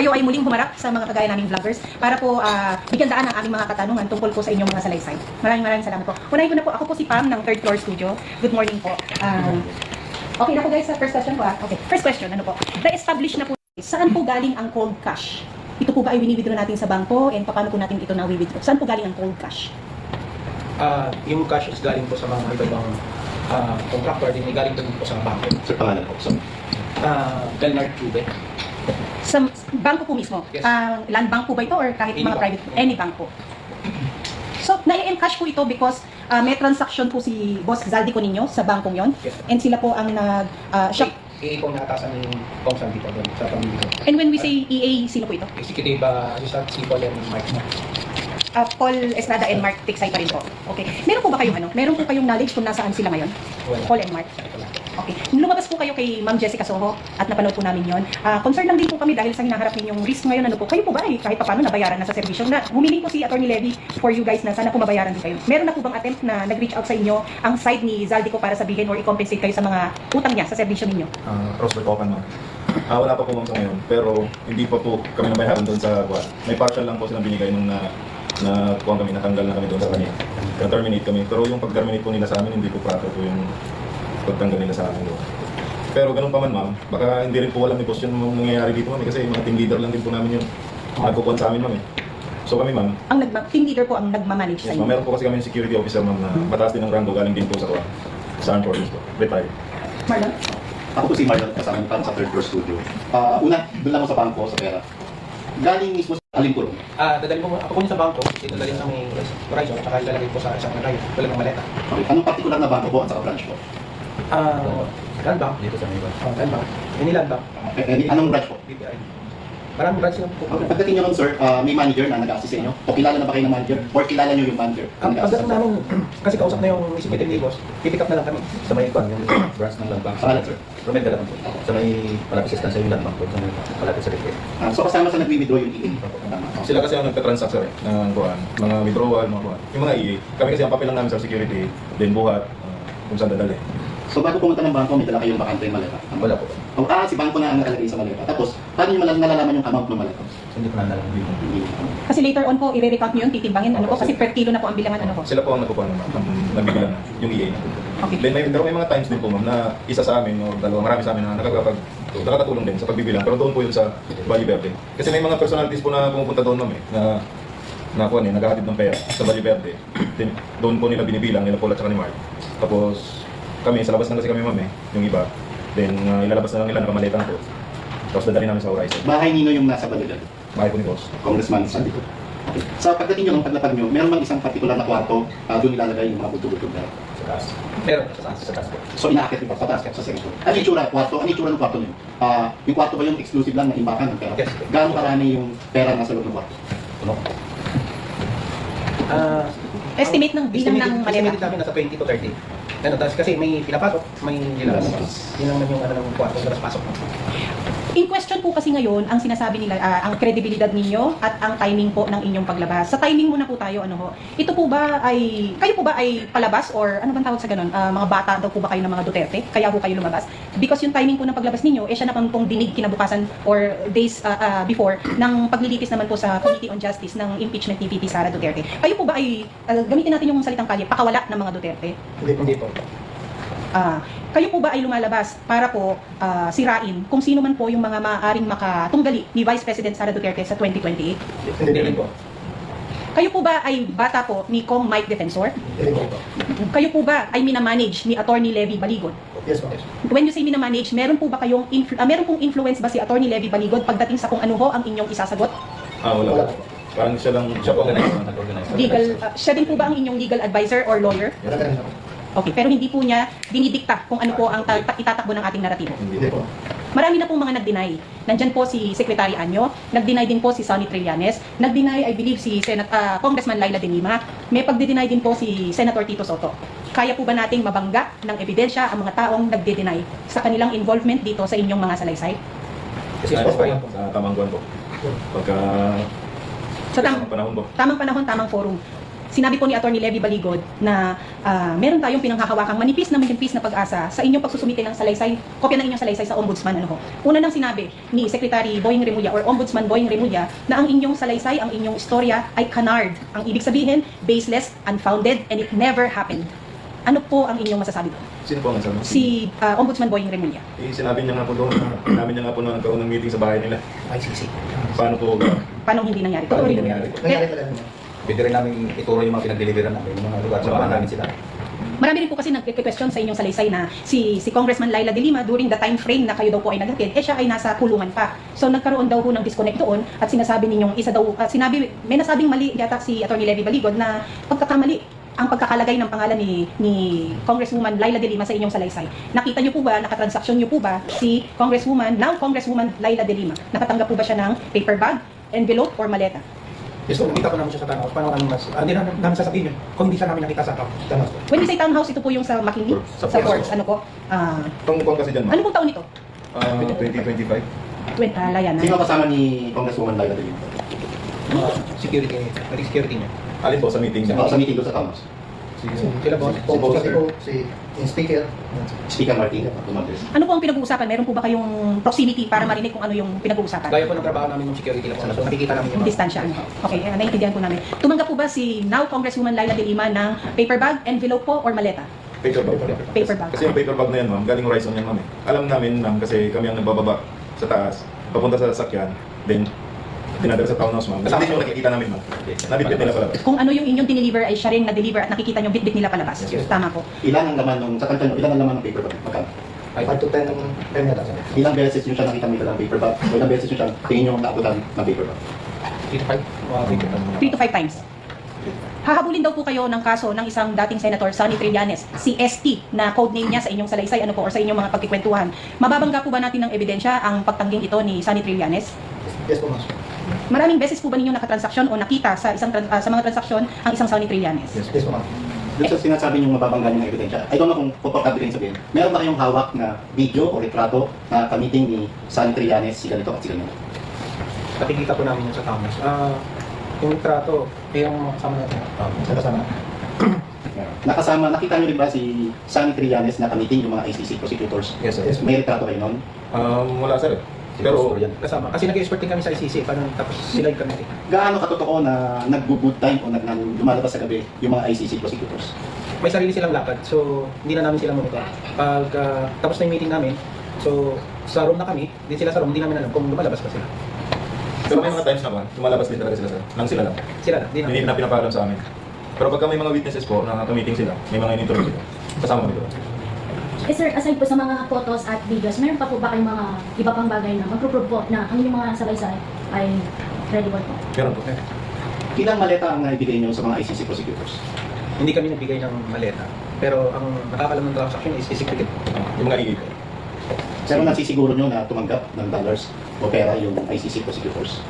kayo ay muling humarap sa mga kagaya naming vloggers para po bigyan daan ang aming mga katanungan tungkol po sa inyong mga salaysay. Maraming salamat po. Unahin ko na po, ako po si Pam ng Third Floor Studio. Good morning po. Okay na po guys, sa first question po. Okay, first question, ano po? Na-establish na po, saan po galing ang cold cash? Ito po ba ay wini-withdraw natin sa bangko and paano po natin ito na-withdraw? Saan po galing ang cold cash? Yung cash is galing po sa mga ibang contractor din, galing po sa bangko. Sir, pangalan po. So, Bernard Cube. Sa bangko po mismo? Yes. Land bank po ba ito or kahit Any mga bank. private? Any bank po. So, na-encash po ito because may transaction po si Boss Zaldico ninyo sa bangkong yon. Yes. And sila po ang siya. Iipong naatasan yung Kongsan dito doon sa pamilya. And when we say EA, sino po ito? Executive Assistant si Paul and Mike. Paul Estrada and Mark Tiksay pa rin po. Okay. Meron po ba kayong meron po kayong knowledge kung nasaan sila ngayon? Wala. Paul and Mark. Okay. Lumabas po kayo kay Ma'am Jessica Soho at napanood po namin yon. Concern lang din po kami dahil sa hinaharap ninyong risk ngayon, ano po. Kayo po ba kahit paano nabayaran na sa servisyo? Na humiling po si Attorney Levy for you guys na sana po mabayaran din kayo. Meron na po bang attempt na nag-reach out sa inyo ang side ni Zaldico para sabihin or i-compensate kayo sa mga utang niya sa servisyo ninyo? Prospect open ma'am. Wala pa po ma'am sa ngayon, pero hindi pa po kami nabayaran doon sa kuwan. May partial lang po silang binigay nung na kuwan kami, natanggal na kami doon sa kanya. Na-terminate kami. Pero yung pag-terminate po nila sa amin, hindi po proper po yung pagtanggal nila sa amin doon. Pero ganun pa man ma'am, baka hindi rin po alam ni boss yun nangyayari dito ma'am kasi mga team leader lang din po namin yung nagkukuhan sa amin ma'am eh. So kami ma'am, Ang team leader po ang nagmamanage sa yes, inyo. ma'am, meron po kasi kami yung security officer ma'am na mataas din ang rango galing din po sa kuwan. Sa Armed Forces po, retired. Marlon? Ako po si Marlon, kasama ni Pam sa Third Floor Studio. Una, doon lang ako sa bangko, sa pera. Galing mismo sa Alimpurong. Dadali po ako po sa bangko, dadali sa may Horizon, at saka ilalagay po sa isang walang maleta. Okay. Anong particular na bangko po at saka branch po? Land Bank. Dito sa may Land Bank. Land Bank. Anong branch po? BPI. Maraming branch lang po. Okay. Pagdating nyo nun, sir, may manager na nag-assist sa inyo? O kilala na ba kayo ng manager? Or kilala nyo yung manager? Pagdating namin, kasi kausap na yung executive ni boss, pipick up na lang kami. Sa may kwan, yung branch ng Land Bank. Pangalan, sir? Romel Galang po. Sa may malapit sa yung Land Bank po. Sa may malapit sa Rete. So kasama sa nag-withdraw yung EA? Sila kasi ang nagka-transact sir ng kuwan, mga withdrawal, mga kuwan. Yung mga EA, kami kasi ang papel lang namin sa security, then buhat, kung saan dadali. So bago pumunta ng bangko, may dala kayong bakante yung maleta? Wala po. Si bangko na ang nakalagay sa maleta. Tapos, paano nyo nalalaman yung amount ng maleta? Hindi ko na alam dito. Kasi later on po, i-recount nyo yun, titimbangin, ano po, kasi per kilo na po ang bilangan, ano po. Sila po ang nagkukuha ng nagbibilang, yung EA. Okay. Then may mga times din po ma'am na isa sa amin o dalawa, marami sa amin na nakakatulong din sa pagbibilang. Pero doon po yun sa Valle Verde. Kasi may mga personalities po na pumupunta doon ma'am naghahatid ng pera sa Valle Verde. Then, doon po nila binibilang, nila Paul at saka ni Mark. Tapos kami, sa labas na kasi kami ma'am yung iba. Then ilalabas na lang nila, nakamaleta na po. Tapos dadali namin sa Horizon. Bahay nino yung nasa Balagad? Bahay po ni boss. Congressman Zaldico. Okay. Sa pagdating nyo ng paglapag nyo, meron bang isang particular na kwarto doon ilalagay yung mga butog-butog na? Sa taas. Meron Sa taas po. So inaakit nyo pa, pataas ka sa second floor. Ano yung tsura, kwarto? Ano yung tsura ng kwarto nyo? Yung kwarto ba yung exclusive lang na imbakan ng pera? Yes. Gaano karami yung pera nasa loob ng kwarto? Puno. Estimate ng bilang ng Estimated maleta. namin nasa 20 to 30. Tapos kasi may pinapasok, may nilalabas. Yun naman yung ng kwarto na pasok. In question po kasi ngayon, ang sinasabi nila, ang kredibilidad ninyo at ang timing po ng inyong paglabas. Sa timing muna po tayo, ano ho? Ito po ba ay, kayo po ba ay palabas or ano bang tawag sa ganun? Mga bata daw po ba kayo ng mga Duterte? Kaya po kayo lumabas? Because yung timing po ng paglabas ninyo, siya naman pong dinig kinabukasan or days before ng paglilitis naman po sa Committee on Justice ng impeachment ni VP Sara Duterte. Kayo po ba ay, gamitin natin yung salitang kalye, pakawala ng mga Duterte? Hindi po. Kayo po ba ay lumalabas para po sirain kung sino man po yung mga maaaring makatunggali ni Vice President Sara Duterte sa 2028? Hindi po. Kayo po ba ay bata po ni Kong Mike Defensor? Hindi po. Kayo po ba ay minamanage ni Attorney Levy Baligod? Yes po. When you say minamanage, meron po ba kayong meron pong influence ba si Attorney Levy Baligod pagdating sa kung ano ho ang inyong isasagot? Wala po. Parang siya po ang Nag-organize. Legal, siya din po ba ang inyong legal advisor or lawyer? Okay, pero hindi po niya dinidikta kung ano po ang itatakbo ng ating naratibo. Hindi po. Marami na pong mga nag-deny. Nandyan po si Secretary Anyo, nag-deny din po si Sonny Trillanes, nag-deny, I believe, si Congressman Laila De Lima, may pagdi-deny din po si Senator Tito Soto. Kaya po ba nating mabangga ng ebidensya ang mga taong nagdi-deny sa kanilang involvement dito sa inyong mga salaysay? Kasi po sa tamang buwan po. Pagka Sa tamang panahon po. tamang panahon, tamang forum. sinabi po ni Attorney Levy Baligod na meron tayong pinanghahawakang manipis na pag-asa sa inyong pagsusumite ng salaysay, kopya ng inyong salaysay sa Ombudsman. Ano ho? Una nang sinabi ni Secretary Boying Remulla or Ombudsman Boying Remulla na ang inyong salaysay, ang inyong istorya ay canard. Ang ibig sabihin, baseless, unfounded, and it never happened. Ano po ang inyong masasabi po? Sino po ang nagsabi? Si Ombudsman Boying Remulla. Sinabi niya nga po doon, namin niya nga po nung nagkaroon ng meeting sa bahay nila. ICC. Paano po? Paano hindi nangyari? Totoo rin nangyari. Nangyari talaga naman. Pwede rin namin ituro yung mga pinag-deliveran namin, yung mga lugar sa bahan namin sila. Marami rin po kasi nagke-question sa inyong salaysay na si Congressman Laila de Lima during the time frame na kayo daw po ay naghatid, siya ay nasa kulungan pa. So nagkaroon daw po ng disconnect doon at sinasabi ninyong isa daw, may nasabing mali yata si Attorney Levy Baligod na pagkakamali ang pagkakalagay ng pangalan ni Congresswoman Laila de Lima sa inyong salaysay. Nakita niyo po ba, nakatransaksyon niyo po ba si now Congresswoman Laila de Lima? Nakatanggap po ba siya ng paper bag, envelope, or maleta? Yes, so nakita ko namin siya sa townhouse. Paano kami mas... Hindi namin sasabihin yun kung hindi siya namin nakita sa townhouse. When we say townhouse, ito po yung sa McKinley, sa Forts, ano po? Tungkol kasi dyan, Ano ma'am. pong taon ito? 2025. Layan na. Sino kasama ni Congresswoman Laila de Lima? Security niya. Alin po sa meeting niya? Sa meeting doon sa townhouse. Sila boss. Si Boss po, si Speaker. Speaker Martin, Tumantes. Ano po ang pinag-uusapan? Meron po ba kayong proximity para marinig kung ano yung pinag-uusapan? Gaya po ng trabaho namin ng security lang. So nakikita namin yung Yung distansya. Ano? Okay, naiintindihan po namin. Tumanggap po ba si now Congresswoman Laila de Lima ng paper bag, envelope po, or maleta? Paper bag. Paper bag. Kasi yung paper bag na yan, ma'am, galing Horizon yan, ma'am. Alam namin, ma'am, kasi kami ang nagbababa sa taas, papunta sa sasakyan, then dinadala sa townhouse, ma'am. Kasi hindi yung nakikita namin, ma'am. Nabitbit nila palabas. Kung ano yung inyong dineliver ay siya rin na-deliver at nakikita nyo bitbit nila palabas. Yes. Tama po. Ilan ang laman nung, sa kanta nyo, ilan ang laman ng paper bag? Magkano? 5 to 10 yata sir. Ilang beses nyo siya nakita may dalang paper bag? O ilang beses nyo siya tingin nyo naabutan ng paper bag? 3 to 5 times. Hahabulin daw po kayo ng kaso ng isang dating Senator, Sonny Trillanes, si ST, na code name niya sa inyong salaysay, ano po, or sa inyong mga pagkikwentuhan. Mababangga po ba natin ng ebidensya ang pagtangging ito ni Sonny Trillanes? Yes po, Mas. Maraming beses po ba ninyong nakatransaksyon o nakita sa sa mga transaksyon ang isang Sonny Trillanes? Yes po, Mas. Doon sa sinasabi nyo mababangga nyo ng ebidensya, I don't know kung komportable rin sabihin. Meron ba kayong hawak na video o retrato na kamiting ni Sonny Trillanes, si ganito at si ganito? Nakikita po namin yung sa townhouse. Yung trato, yung kasama natin. Kasama. Nakasama, nakita nyo rin ba si Sonny Trillanes na kamiting yung mga ICC prosecutors? Yes, sir. Yes, May retrato kayo nun? Wala, sir. Pero Pero, yan. Kasama. Kasi nag-expert din kami sa ICC. Tapos sila yung kami. Gaano katotoo na nag-good time o lumalabas sa gabi yung mga ICC prosecutors? May sarili silang lakad. So, hindi na namin sila monitor. Pag tapos na yung meeting namin, so sa room na kami, din sila sa room, hindi namin alam kung lumalabas pa sila. pero may mga times naman, lumalabas din talaga sila, sir. Nang sila lang. Sila lang, hindi Hindi namin. na pinapaalam sa amin. Pero pagka may mga witnesses po, nakaka-meeting sila, may mga in-interview sila. Kasama kami doon. Eh sir, aside po sa mga photos at videos, meron pa po ba kayong mga iba pang bagay na magpro-prove po na ang inyong mga salaysay ay credible po? Meron po. Ilang maleta ang naibigay nyo sa mga ICC prosecutors? Hindi kami nagbigay ng maleta. Pero ang nakakalam ng transaction is secret. Yung mga iipo. Pero nasisiguro nyo na tumanggap ng dollars o pera yung ICC prosecutors?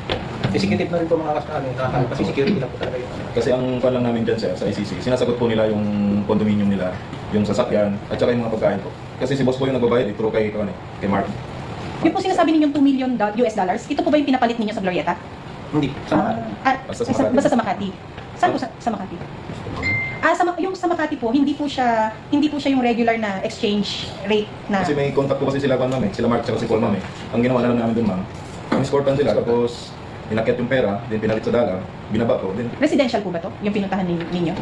Executive na rin po mga nakakalam kasi security lang po talaga yun. Kasi ang pan lang namin dyan, sir, sa ICC, sinasagot po nila yung condominium nila, yung sasakyan, at saka yung mga pagkain po. Kasi si boss po yung nagbabayad, through kay Mark. Yung po sinasabi ninyong $2 million US dollars, ito po ba yung pinapalit ninyo sa Glorieta? Hindi. Sama. Basta sa Makati. Basta sa Makati. Saan po sa Makati? Yung sa Makati po, hindi po siya yung regular na exchange rate na Kasi may contact po kasi sila, ma'am, sila Mark, at si Paul, ma'am. Ang ginawa na lang namin doon, ma'am, in-escortan sila, tapos inakyat yung pera, then pinalit sa dala, binaba ko, then residential po ba to? Yung pinuntahan ninyo?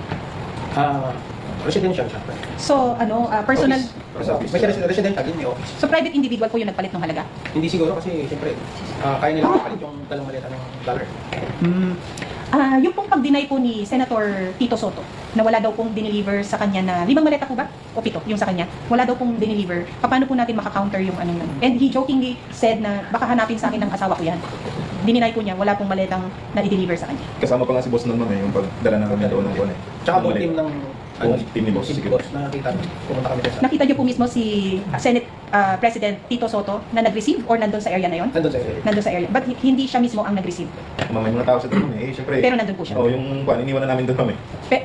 Residential siya. So, personal, Office. May residential din, may office. so private individual po yung nagpalit ng halaga? Hindi siguro kasi siyempre, kaya nila kapalit yung talang maleta ng dollar. Yung pong pag-deny po ni Senator Tito Soto na wala daw pong dineliver sa kanya na 5 maleta po ba? O 7 yung sa kanya. Wala daw pong dineliver. Paano po natin makakounter yung ano nun? And he jokingly said na baka hanapin sa akin ng asawa ko yan. Dininay po niya, wala pong maletang na i-deliver sa kanya. kasama pa nga si boss nun, ma'am, yung pagdala na kami doon ng buwan. Tsaka buong team ng Buong team ni boss, si sige. boss na nakita pumunta kami sa Nakita niyo po mismo si Senate President Tito Soto na nag-receive or nandun sa area na yon? Nandun sa area. Nandun sa area. But hindi siya mismo ang nag-receive. May mga tao sa doon eh, syempre. Pero nandun po siya. Yung iniwan na namin doon kami.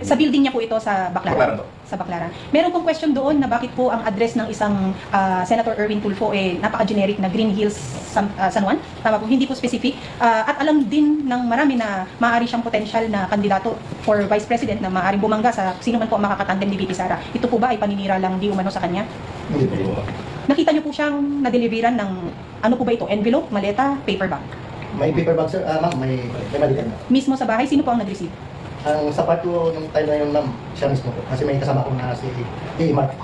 Sa building niya po ito sa Baclaran Baclaran. po. Sa Baclaran. Meron pong question doon na bakit po ang address ng isang Senator Erwin Tulfo napaka-generic na Green Hills San Juan. Tama po, hindi po specific. At alam din ng marami na maaari siyang potential na kandidato for Vice President na maaaring bumangga sa sino man po ang makakatandem ni VP Sara. Ito po ba ay paninira lang di umano sa kanya? Hindi po. Nakita niyo po siyang na-deliveran ng ano po ba ito? Envelope, maleta, paper bag. May paper bag, sir. Ma'am, may malitan na. Mismo sa bahay, sino po ang nag-receive? Ang sa part ko nung time na yun, ma'am, siya mismo po. Kasi may kasama ko na si Mark.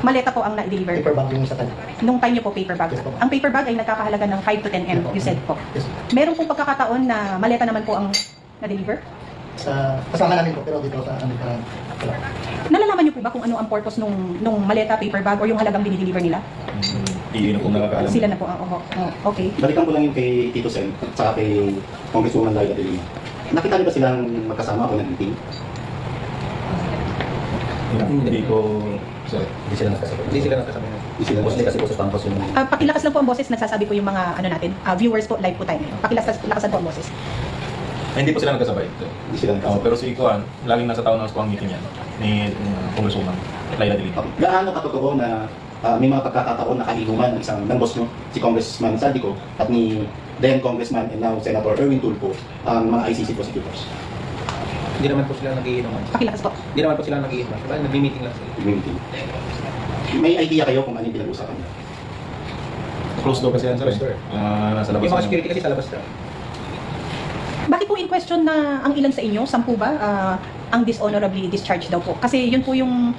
Maleta po ang na-deliver. Paper bag yung sa kanya. Nung time niyo po paper bag. Yes po. Ang paper bag ay nagkakahalaga ng 5 to 10 M, you said po. Yes. Meron pong pagkakataon na maleta naman po ang na-deliver? Kasama namin po, pero dito sa wala. Nalalaman niyo po ba kung ano ang purpose nung maleta, paper bag, or yung halagang dinideliver nila? Iyon po nakakaalam. Sila na po ang, okay. Balikan ko lang yung kay Tito Sen at saka kay Congresswoman Laila De Lima. Nakita niyo ba silang magkasama o nag-meeting? Hindi ko, sorry. Hindi sila nagkasabay. Hindi sila nakasama. Hindi sila Mostly kasi po sa campus yung Pakilakas lang po ang boses, nagsasabi po yung mga natin, viewers po, live po tayo. Pakilakasan po ang boses. Hindi po sila nagkasabay. Hindi sila nagkasama. Pero si Kuan, laging nasa town house po ang meeting yan ni Congresswoman Laila De Lima. Gaano katotoo na may mga pagkakataon na kainuman ng boss nyo, si Congressman Saldico at ni then Congressman and now Senator Erwin Tulfo, ang mga ICC prosecutors? Hindi naman po sila nag-iinuman. Pakilakas po. Hindi naman po sila nag-iinuman. Diba? Nag-meeting lang sila. Meeting. May idea kayo kung ano yung pinag-usapan niyo? Close door kasi yan, sir. Close door. Nasa labas. Yung mga na- security kasi sa labas na. Bakit po in question na ang ilan sa inyo, 10 ba, ang dishonorably discharged daw po? Kasi yun po yung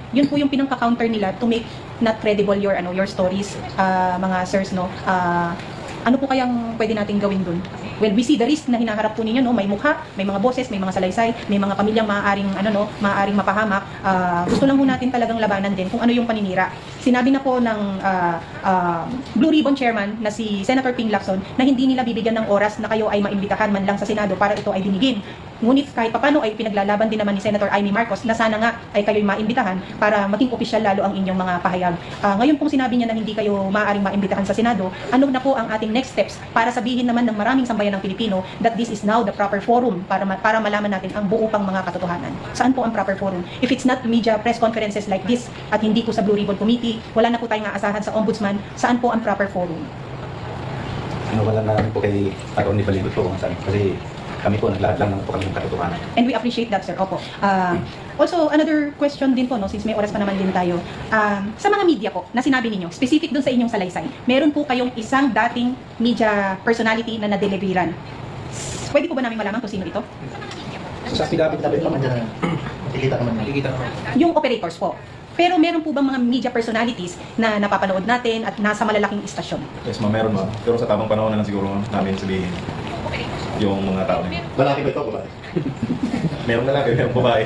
pinangka-counter nila to make not credible your stories, mga sirs, no? Ano po kayang pwede nating gawin dun? Well, we see the risk na hinaharap po ninyo, no? May mukha, may mga boses, may mga salaysay, may mga pamilyang maaaring mapahamak. Gusto lang po natin talagang labanan din kung ano yung paninira. Sinabi na po ng Blue Ribbon Chairman na si Senator Ping Lacson na hindi nila bibigyan ng oras na kayo ay maimbitahan man lang sa Senado para ito ay dinigin. Ngunit kahit papano ay pinaglalaban din naman ni Senator Amy Marcos na sana nga ay kayo'y maimbitahan para maging opisyal lalo ang inyong mga pahayag. Ngayon pong sinabi niya na hindi kayo maaaring maimbitahan sa Senado, ano na po ang ating next steps para sabihin naman ng maraming sambayan ng Pilipino that this is now the proper forum para malaman natin ang buo pang mga katotohanan. Saan po ang proper forum? If it's not media press conferences like this at hindi po sa Blue Ribbon Committee, wala na po tayong aasahan sa Ombudsman, saan po ang proper forum? wala na namin po kay Atty. Baligot po kung saan. Kasi kami po, naglahat lang naman po kami ng katotohanan. And we appreciate that, sir. Opo. Also, another question din po, no, since may oras pa naman din tayo. Sa mga media po, na sinabi ninyo, specific dun sa inyong salaysay, meron po kayong isang dating media personality na nadeliveran. Pwede po ba namin malaman kung sino ito? Sa affidavit Dapat naman dyan, makikita naman. nakikita naman. Yung operators po. Pero meron po bang mga media personalities na napapanood natin at nasa malalaking istasyon? Yes, ma'am, meron ma'am. Pero sa tamang panahon na lang siguro namin sabihin yung mga tao na yun. Lalaki ba ito o babae? Merong lalaki, merong babae.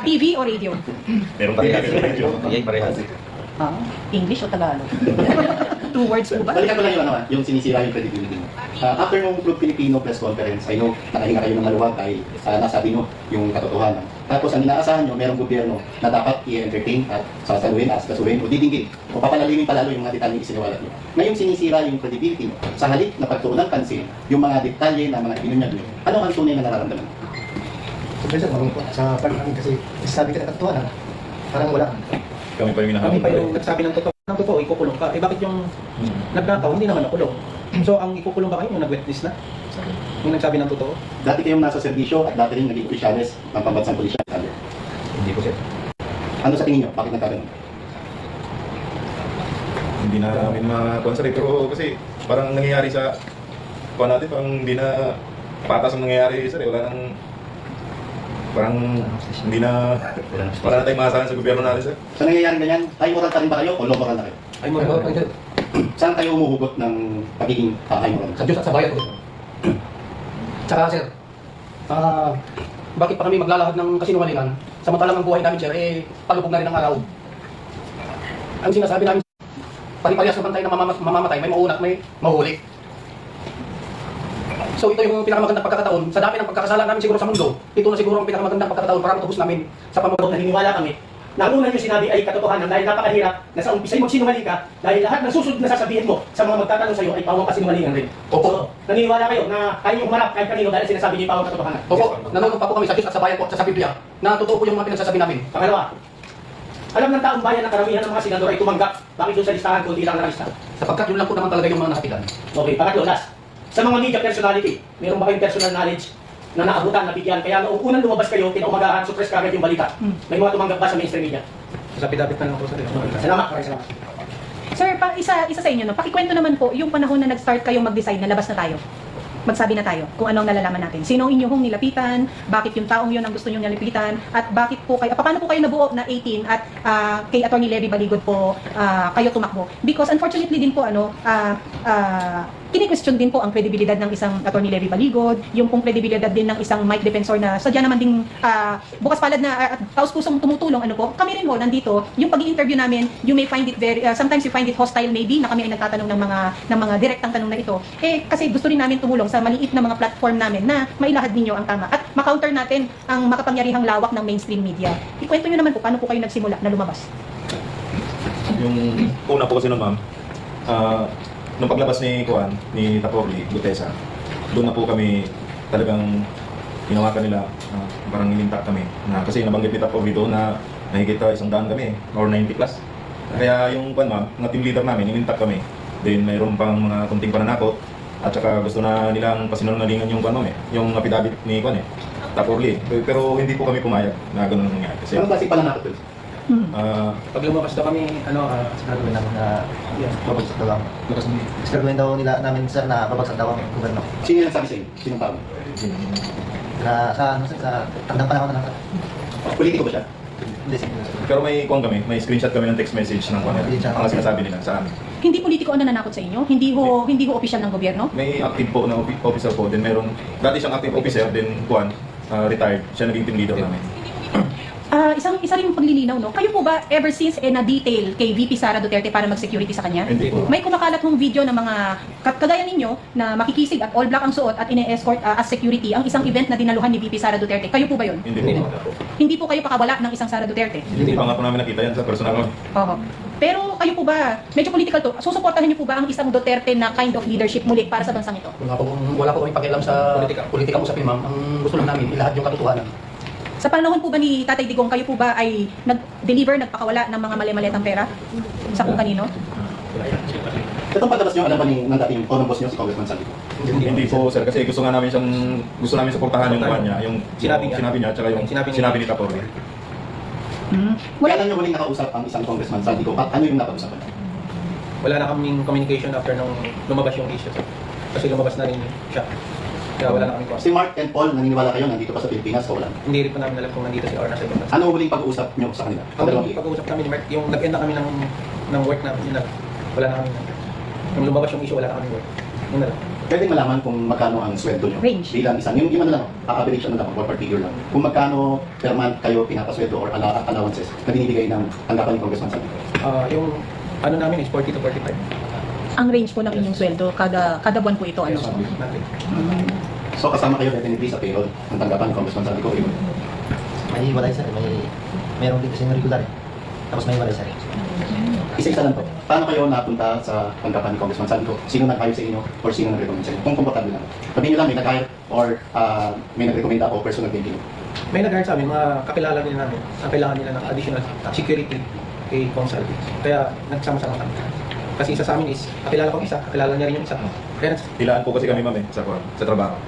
TV o radio? Merong parehas. Yay, parehas. English o Tagalog? 2 words po ba? Balikan ko lang yung, yung sinisira yung credibility mo. After nung Club Filipino press conference, I know, nakahinga kayo ng maluwag dahil nasabi nyo yung katotohanan. Tapos ang inaasahan nyo, merong gobyerno na dapat i-entertain at sasaluhin, askasuhin o didinggin o papalalimin palalo yung mga detalyeng isiniwalat nyo. Ngayon sinisira yung credibility mo. Sa halip na pagtuunan pansin, yung mga detalye na mga ibinunyag nyo, ano ang tunay na nararamdaman? Siyempre sir, malungkot sa part namin kasi sabi ka na katuwa parang wala. Kami pa yung Kami hinahabol. pa yung nagsabi ng totoo, ikukulong ka. Eh bakit yung nagnakaw, hindi naman nakulong? So ang ikukulong ba kayo yung nag-witness na? Yung nagsabi ng totoo? Dati kayong nasa serbisyo at dati rin naging opisyales ng pambansang pulisya. Hindi po, sir. Ano sa tingin nyo? Bakit nagkaganon? Hindi na namin ma-consider. Pero kasi parang nangyayari sa kuha natin, parang hindi na patas ang nangyayari, sir. Wala nang parang hindi na wala na tayong maasahan sa gobyerno natin, sir. Sa nangyayaring ganyan, high moral pa rin ba kayo o low moral na kayo? Ay mo Saan kayo umuhugot ng pagiging high moral? Sa Diyos at sa bayan ko. Tsaka sir, bakit pa kami maglalahad ng kasinungalingan samantalang ang buhay namin sir, palubog na rin ang araw. Ang sinasabi namin, pari-parehas naman tayo na mamamatay, may mauna at may mahuli. So ito yung pinakamagandang pagkakataon, sa dami ng pagkakasala namin siguro sa mundo, ito na siguro ang pinakamagandang pagkakataon para matubos namin sa pamamagitan. Naniniwala kami na ang una nyo sinabi ay katotohanan dahil napakahirap na sa umpisa ay magsinungaling ka dahil lahat ng susunod na sasabihin mo sa mga magtatanong sa iyo ay pawang kasinungalingan rin. Opo. So, naniniwala kayo na kaya nyo humarap kahit kanino dahil sinasabi niyo ay pawang katotohanan. Opo, nanonood pa po kami sa Diyos at sa bayan po at sa Biblia na totoo po yung mga pinagsasabi namin. Pangalawa, alam ng taong bayan na karamihan ng mga senador ay tumanggap. Bakit doon sa listahan kundi lang nakista? Sapagkat yun lang po naman talaga yung mga nasapitan. Okay, pangatlo, last. Sa mga media personality, meron ba kayong personal knowledge na naabutan, nabigyan? Kaya noong unang lumabas kayo, kinaumagahan, suppress kagad yung balita. May mga tumanggap ba sa mainstream media? Sapit-dapit na lang po sir. Salamat, maraming salamat. Sir, isa sa inyo, no? Pakikwento naman po yung panahon na nag-start kayong mag-decide na labas na tayo. Magsabi na tayo kung anong nalalaman natin. Sino ang inyong nilapitan, bakit yung taong yun ang gusto nyo nilapitan, at bakit po kayo, paano po kayo nabuo na 18 at kay Attorney Levy Baligod po kayo tumakbo. Because unfortunately din po, kini-question din po ang kredibilidad ng isang Attorney Levy Baligod, yung pong kredibilidad din ng isang Mike Defensor na sadya naman ding bukas palad na at taus-pusong tumutulong, kami rin po nandito, yung pag-i-interview namin, you may find it very, sometimes you find it hostile maybe, na kami ay nagtatanong ng mga direktang tanong na ito. Kasi gusto rin namin tumulong sa maliit na mga platform namin na mailahad ninyo ang tama at makounter natin ang makapangyarihang lawak ng mainstream media. Ikwento nyo naman po, paano po kayo nagsimula na lumabas? Yung una po kasi nun, ma'am, nung paglabas ni Taporli, Gutesa, doon na po kami talagang hinawakan nila, parang inintak kami. Kasi nabanggit ni Taporli doon na nahigit 100 kami, or 90 plus. Kaya yung ma'am, mga team leader namin, inintak kami. Then mayroon pang mga kunting pananakot, at saka gusto na nilang pasinungalingan yung yung affidavit ni Taporli. Pero hindi po kami pumayag na gano'n ang nangyari. Kasi, Anong klase pananakot yun? Pag lumabas daw kami, Siguraduhin namin na babagsak daw ang siguraduhin daw nila namin sir na babagsak daw ang gobyerno. Sino yung nagsabi sa inyo? Sinong tao? Na sa tandang panahon na lang sir. Politiko ba siya? Hindi sir. pero may may screenshot kami ng text message ng ang sinasabi nila sa amin. Hindi politiko ang nananakot sa inyo? Hindi ho opisyal ng gobyerno? May active po na officer po, then meron, dati siyang active officer, then retired, siya naging team leader namin. Isa rin yung paglilinaw, no? Kayo po ba ever since na-detail kay VP Sara Duterte para mag-security sa kanya? Hindi po. May kumakalat hong video ng mga kagaya ninyo na makikisig at all black ang suot at ine-escort as security ang isang event na dinaluhan ni VP Sara Duterte. Kayo po ba yun? Hindi po. Hindi po kayo pakawala ng isang Sara Duterte? Hindi pa nga po namin nakita yan sa personal. Oo. Pero kayo po ba, medyo political to, susuportahan niyo po ba ang isang Duterte na kind of leadership muli para sa bansang ito? Wala po kami pakialam sa politika mo sa ma'am. Ang gusto lang namin, ilahad yung katotohanan. Sa panahon po ba ni Tatay Digong, kayo po ba ay nag-deliver, nagpakawala ng mga mali-malitang pera sa kung kanino? Itong paglabas nyo, alam ba ng dating unang boss nyo, si Congressman Saldico? Hindi po sir, kasi gusto namin suportahan yung niya, yung sinabi niya, tsaka yung sinabi ni Taporli. Kailan nyo huling nakausap ang isang Congressman Saldico at ano yung napag-usapan? wala na kaming communication after nung lumabas yung issue. Kasi lumabas na rin siya. Kaya wala na kaming Si Mark and Paul, naniniwala kayo nandito pa sa Pilipinas o wala? Hindi rin pa namin alam kung nandito si or nasa ibang bansa. Ano huling pag-uusap nyo sa kanila? Ang pag-uusap namin ni Mark, yung nag-end na kami ng work namin, yun na. Wala na kami. Yung lumabas yung issue, wala na kami work. Yun na lang. Pwede malaman kung magkano ang sweldo nyo? Range. Bilang isang, yung ano lang, average ano lang, ballpark figure lang. Kung magkano per month kayo pinapasweldo or allowances na binibigay ng tanggapan ni Congressman Saldico? Yung ano namin is 40 to 45. Ang range po ng inyong sweldo, kada buwan po ito, ano? Monthly. So kasama kayo definitely sa payroll ng tanggapan ni Congressman Saldico. May walay sir, mayroong din kasi yung regular eh. Tapos may walay sir. Isa-isa lang po. Paano kayo napunta sa tanggapan ni Congressman Saldico? Sino nag-hire sa inyo or sino nag-recommend sa inyo? Kung komportable lang. Sabihin nyo lang may nag-hire or may nag-recommend o personal banking. May nag-hire sa amin, mga kakilala nila namin. Ang kailangan nila ng additional security kay Consal. Kaya nagsama-sama kami. Kasi isa sa amin is, kakilala ko isa, kakilala niya rin yung isa. Kaya Ilaan po kasi kami ma'am sa trabaho.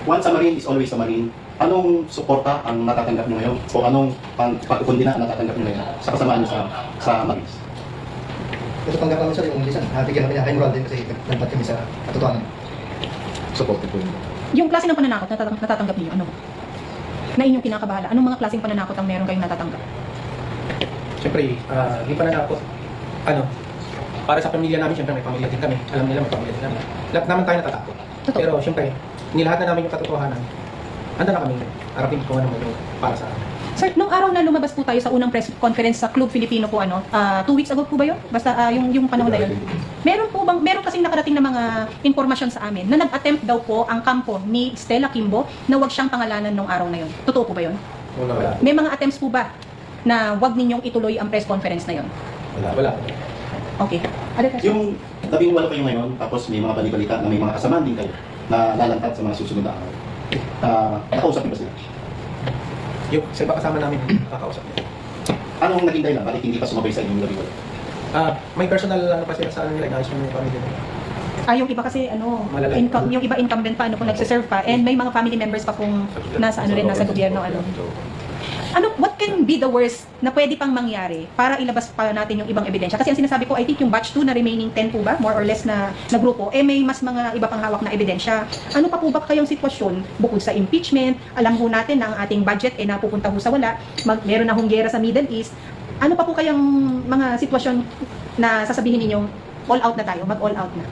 Once a Marine is always a Marine. Anong suporta ang natatanggap nyo ngayon? O anong pagkukundina ang natatanggap nyo ngayon sa kasamaan nyo sa Marines? Ito tanggap namin sir yung lisan. Bigyan kami niya kay moral din kasi nagbat kami sa katotohanan. Support po yun. Yung klase ng pananakot na natatanggap niyo, ano? Na inyong kinakabahala, anong mga klaseng pananakot ang meron kayong natatanggap? siyempre, di pa na ako, para sa pamilya namin, siyempre may pamilya din kami. Alam nila may pamilya din kami. Lahat naman tayo natatakot. Totoo. Pero siyempre, nilahat na namin yung katotohanan. Handa na kami harapin kung ano yung para sa amin. Sir, nung araw na lumabas po tayo sa unang press conference sa Club Filipino po, 2 weeks ago po ba yun? Basta yung panahon na yun. Meron kasing nakarating na mga informasyon sa amin na nag-attempt daw po ang kampo ni Stella Kimbo na wag siyang pangalanan nung araw na yun. Totoo po ba yun? Wala. May mga attempts po ba na wag ninyong ituloy ang press conference na yon? Wala. Okay. Ano kasi? Yung 18 kayo ngayon, tapos may mga balibalita na may mga kasamahan din kayo na lalantad sa mga susunod na araw. Nakausap niyo ba sila? Yung sa iba kasama namin, kakausap niya. Anong naging dahilan? Bakit hindi pa sumabay sa inyong 18? May personal ano pa sila sa ano nila, inayos mo yung pamilya nila. Yung iba kasi Malalaki. yung iba incumbent pa kung nagse-serve pa, and may mga family members pa kung nasa nasa gobyerno what can be the worst na pwede pang mangyari para ilabas pa natin yung ibang ebidensya? Kasi ang sinasabi ko, I think yung batch 2 na remaining 10 po ba, more or less na grupo, may mas mga iba pang hawak na ebidensya. Ano pa po ba kayong sitwasyon bukod sa impeachment? Alam ho natin na ang ating budget napupunta ho sa wala, meron na hong gera sa Middle East. Ano pa po kayang mga sitwasyon na sasabihin ninyong all out na tayo, mag-all out na?